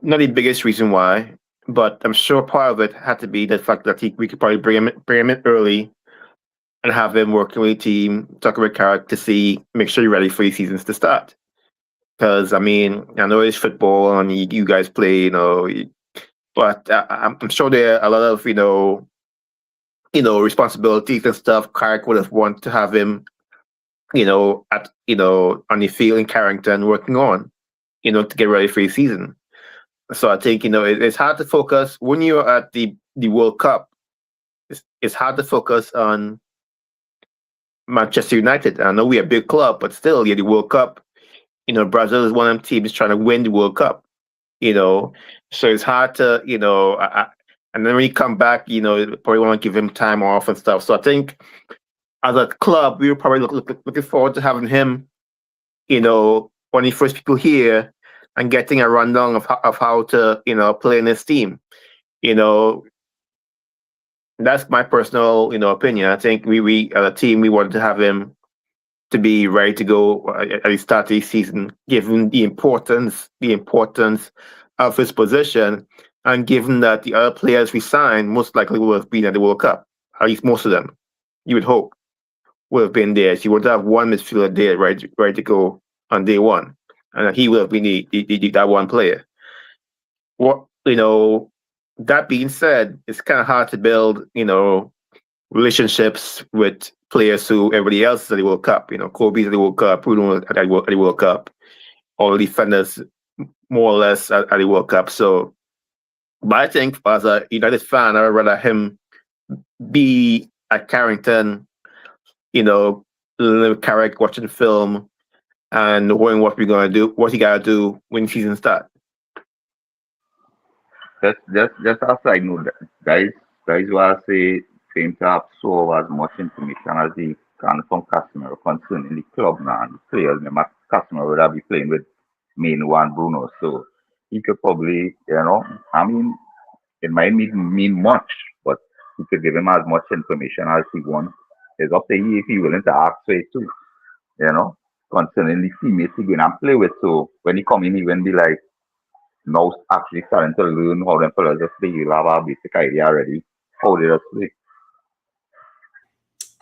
S2: not the biggest reason why, but I'm sure part of it had to be the fact that we could probably bring him in early and have him working with the team, talk about character to make sure you're ready for your seasons to start. Because I mean, I know it's football and you guys play, But I'm sure there are a lot of responsibilities and stuff. Carrick would have wanted to have him, on the field in Carrington working on, to get ready for the season. So I think it's hard to focus when you're at the World Cup. It's hard to focus on Manchester United. I know we're a big club, but still, the World Cup. Brazil is one of them teams trying to win the World Cup. So it's hard to, and then when you come back, probably want to give him time off and stuff. So I think as a club, we were probably looking forward to having him, one of the first people here and getting a rundown of how to, play in this team. That's my personal, opinion. I think we as a team, we wanted to have him to be ready to go at the start of the season, given the importance of his position, and given that the other players we signed most likely would have been at the World Cup, at least most of them, you would hope, would have been there. So you would have one midfielder there ready to go on day one, and he would have been that one player. That being said, it's kind of hard to build, relationships with players who everybody else is at the World Cup. Kobe's at the World Cup, Bruno at the World Cup, all the defenders more or less at the World Cup. So, but I think as a United fan, I would rather him be at Carrington, Carrick watching film and knowing what we're gonna do, what he gotta do when season starts.
S8: Just as I know that guys will say seem to absorb as much information as he can from Casemiro concerning the club now and the players. Remember, Casemiro would have been playing with main one Bruno, so he could probably, it might mean much, but he could give him as much information as he wants. It's up to him if he's willing to ask for it too, concerning the teammates he going and play with. So when he come in, he won't be like, now actually starting to learn how them fellas just play. You'll have a basic idea already how they just play.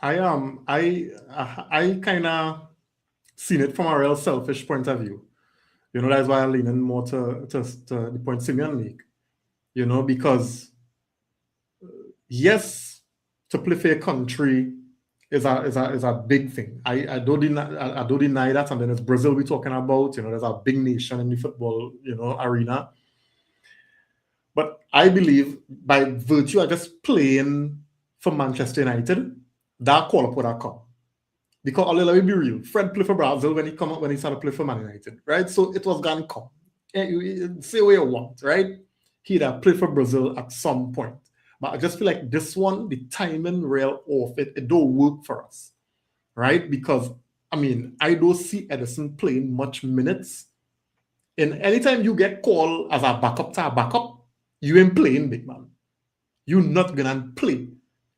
S1: I kind of seen it from a real selfish point of view. That's why I'm leaning more to the point Simeon make. Because yes, to play for a country is a big thing. I don't deny that. And then it's Brazil we're talking about. There's a big nation in the football arena. But I believe by virtue of just playing for Manchester United, that call up would have come. Because let me be real, Fred played for Brazil when he started to play for Man United, right? So it was gonna come. Say what you want, right? He'd have played for Brazil at some point. But I just feel like this one, the timing real off, it don't work for us, right? Because, I don't see Ederson playing much minutes. And anytime you get called as a backup to a backup, you ain't playing, big man. You're not going to play,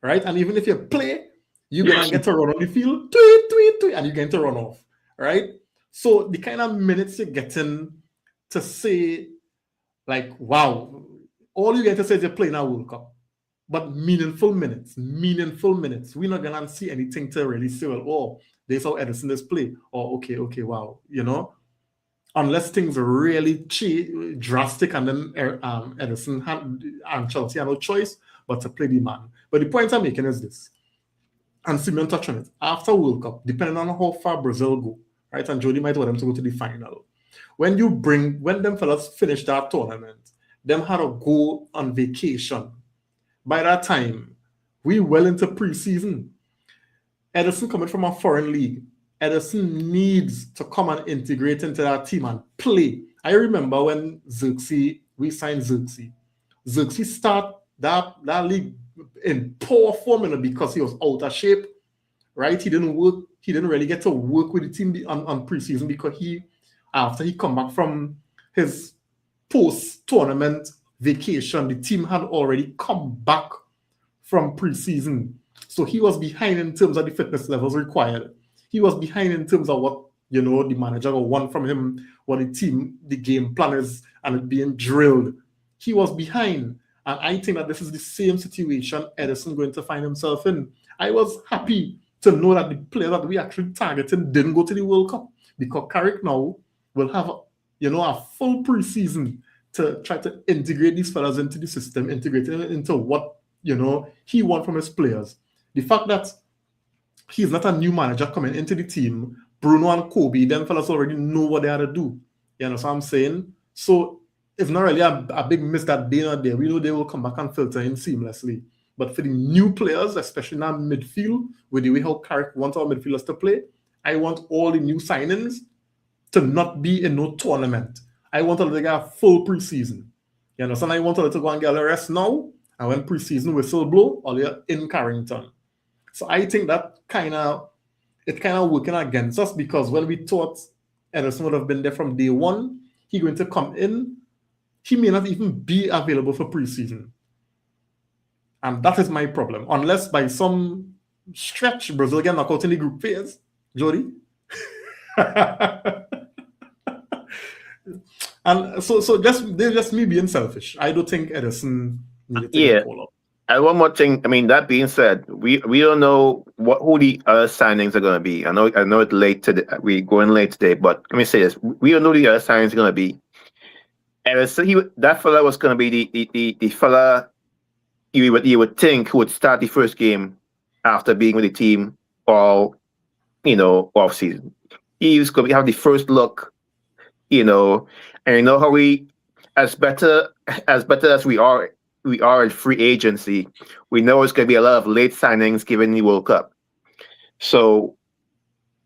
S1: right? And even if you play, you're going to get to run on the field, tweet, and you're going to run off, right? So the kind of minutes you're getting to say, like, wow, all you get to say is you're playing a World Cup. But meaningful minutes. We're not going to see anything to really say, well, oh, this is how Ederson is play. Or, okay, wow, Unless things are really drastic and then Ederson and Chelsea have no choice but to play the man. But the point I'm making is this, and Simeon touched on it, after World Cup, depending on how far Brazil go, right, and Jody might want them to go to the final, when them fellas finish that tournament, them had to go on vacation. By that time, we well into preseason. Ederson coming from a foreign league. Ederson needs to come and integrate into that team and play. I remember when we signed Xerxes. Xerxes start that league in poor form because he was out of shape, right? He didn't really get to work with the team on preseason because after he come back from his post-tournament vacation, the team had already come back from preseason. So he was behind in terms of the fitness levels required. He was behind in terms of what, the manager will want from him, what the game plan is, and it being drilled. He was behind. And I think that this is the same situation Ederson going to find himself in. I was happy to know that the player that we actually targeted didn't go to the World Cup, because Carrick now will have, a full preseason to try to integrate these fellas into the system, integrate it into what he wants from his players. The fact that he's not a new manager coming into the team, Bruno and Kobe, them fellas already know what they have to do. You know what I'm saying? So it's not really a big miss that they're not there. We know they will come back and filter in seamlessly. But for the new players, especially now midfield, with the way how Carrick wants our midfielders to play, I want all the new signings to not be in no tournament. I want to get a full preseason. You understand? I want to go and get a rest now, and when preseason whistle blow, all you're in Carrington. So I think that kind of working against us, because when we thought Ederson would have been there from day one, he's going to come in, he may not even be available for preseason. And that is my problem. Unless by some stretch, Brazil get knocked out in the group phase. Jody? And so they're just me being selfish. I don't think Ederson needed to get called up.
S2: And one more thing, I mean, that being said, we don't know who the other signings are going to be. I know it's late today. We're going late today, but let me say this: we don't know who the other signings are going to be. And so that fella was going to be the fella you would think who would start the first game after being with the team all off season. He was going to have the first look, and how we as better as we are in free agency, we know it's going to be a lot of late signings given the World Cup. So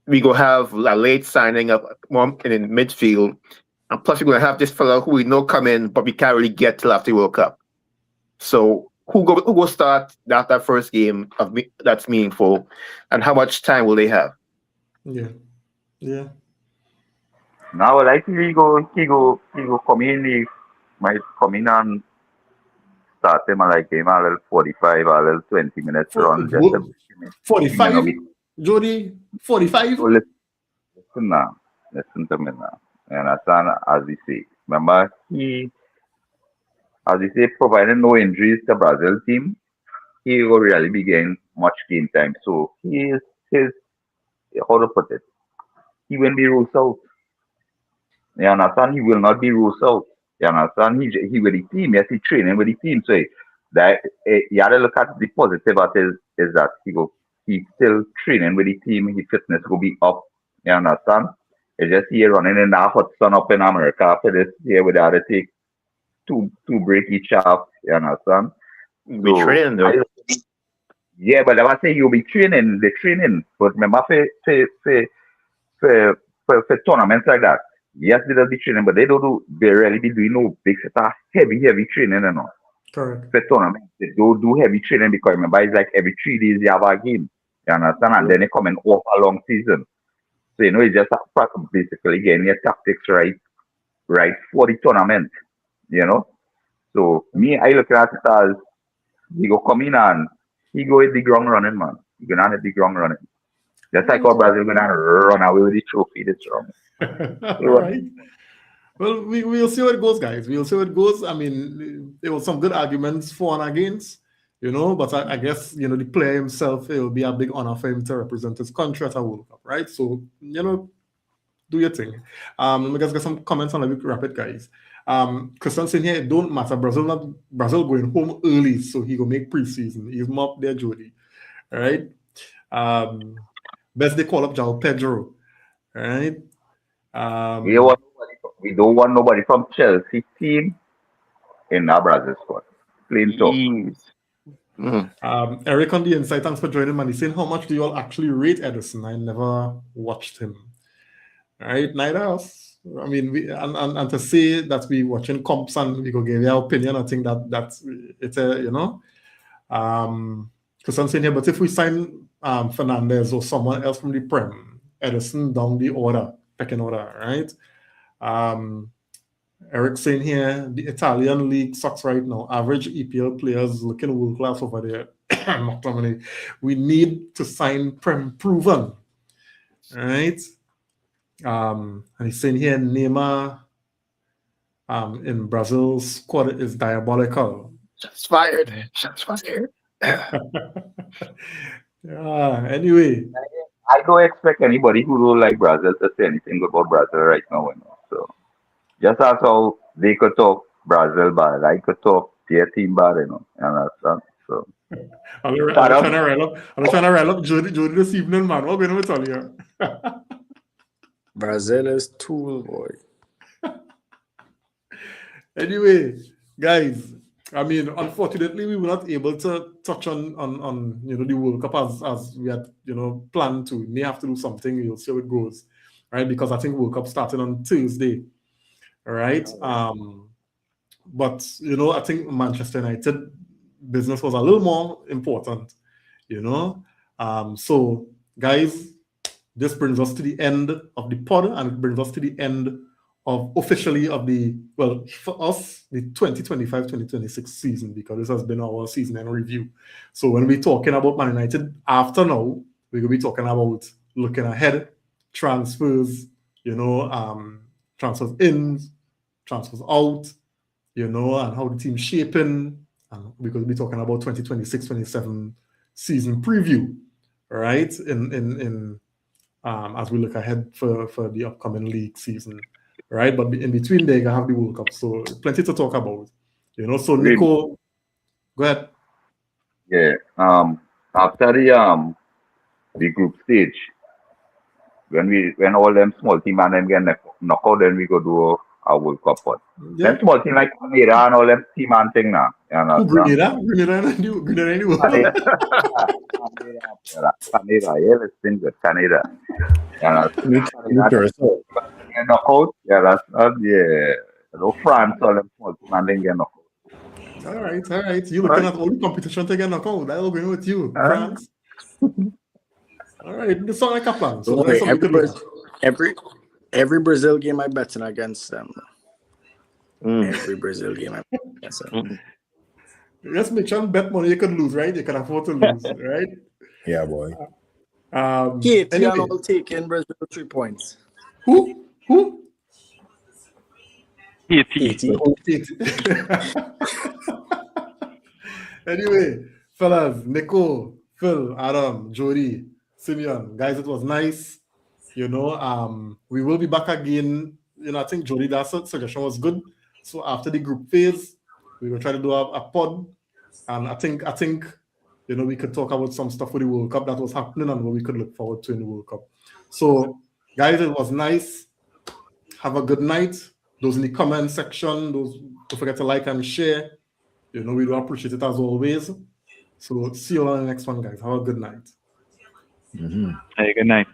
S2: we go have a late signing of one in midfield, and plus we're going to have this fellow who we know come in, but we can't really get till after the World Cup. So who go start that first game that's meaningful, and how much time will they have?
S1: Yeah.
S8: Now, like he go come in, he might come in and start him like game a little 45, a little 20 minutes run.
S1: 45? Jody, 45?
S8: So listen to me now. You understand? As we say, remember as we say, providing no injuries to Brazil team, he will really be getting much game time. So he is how to put it? He will be ruled out. You understand? He will not be ruled out. You understand? He with the team. Yes, he training with the team. So that you have to look at the positive at is that he still training with the team. His fitness will be up. You understand? It's just here running in that hot sun up in America after this year with the take two break each half. You understand?
S2: We training though.
S8: Yeah, but I say you'll be training. The training, but remember for tournaments like that. Yes, they do the training, but they really be doing no big set of heavy training,
S1: Correct.
S8: For tournaments, they don't do heavy training because remember it's like every 3 days you have a game. You understand? And then they come in off a long season. So it's just basically getting your tactics right for the tournament. So I look at it as he go come in and he go hit the ground running, man. He gonna hit the ground running. Just like how Brazil gonna run away with the trophy this round.
S1: Right. Well, we'll see how it goes, guys. We'll see how it goes. I mean, there were some good arguments for and against, but I guess, the player himself, it will be a big honor for him to represent his country at a World Cup, right? So, do your thing. Let me just get some comments on the rapid, guys. Christian saying here, it don't matter. Brazil going home early, so he go make preseason. He's more up there, Jody. All right. Best they call up João Pedro. All right.
S8: We don't want nobody from Chelsea team in our Brazil squad. Plain talk.
S1: Eric on the inside, thanks for joining, man. He's saying, how much do you all actually rate Ederson? I never watched him. All right, neither us. I mean, and to say that we watching comps and we go give your opinion, I think that's it's because I'm saying here, but if we sign Fernandez or someone else from the Prem, Ederson down the pecking order, right? Eric saying here, the Italian league sucks right now. Average EPL players looking world class over there. We need to sign Prem proven, right? And he's saying here, Neymar in Brazil's squad is diabolical.
S2: Shots fired.
S1: Anyway.
S8: I don't expect anybody who don't like Brazil to say anything about Brazil right now. So just as how they could talk Brazil bad. I could talk their team bad, you know. You understand? So
S1: I'm trying to rile up Jody this evening, man. What going on with all you?
S5: Brazil is tool, boy.
S1: Anyway, guys, I mean, unfortunately, we were not able to touch on you know, the World Cup as we had, you know, planned to. We may have to do something. We'll see how it goes, right? Because I think World Cup started on Thursday, all right? But you know, I think Manchester United business was a little more important, you know. So, guys, this brings us to the end of the pod, and it brings us to the end of officially of the, well, for us, the 2025-2026 season, because this has been our season in review. So when we're talking about Man United after now, we're going to be talking about looking ahead, transfers, you know, transfers in, transfers out, you know, and how the team's shaping. And we're going to be talking about 2026-27 season preview, right? In as we look ahead for the upcoming league season, right? But in between there, you have the World Cup, so plenty to talk about, you know. So Nico, go ahead.
S8: yeah. After the group stage, when all them small team and them get knocked out, then we go do a World Cup pod.
S1: Yeah.
S8: Them small team like Grenada and all them team and thing now.
S1: Who, Grenada and the World Cup.
S8: Canada, yeah, let's think of Canada. Knockout, yeah, that's not, yeah. No France, all them small team and then get knocked out.
S1: All right. You looking at all the competition to get knocked out. That's all going with you, France. All right, this sounds like a plan. So
S5: Okay, every Brazil game I betting against them. Every Brazil game I bet against them.
S1: Just make sure and bet money you can lose, right? You can afford to lose, right?
S9: Yeah, boy.
S1: Anyway.
S5: I'll take in Brazil 3 points.
S1: Who?
S5: Haiti.
S1: Anyway, fellas, Nico, Phil, Adam, Jody, Simeon, guys, it was nice. You know, we will be back again. You know, I think Jody, that suggestion was good. So after the group phase, we will try to do a pod, and I think you know, we could talk about some stuff with the World Cup that was happening and what we could look forward to in the World Cup. So, guys, it was nice. Have a good night. Those in the comment section, don't forget to like and share. You know, we do appreciate it as always. So, see you on the next one, guys. Have a good night.
S6: Hey, good night.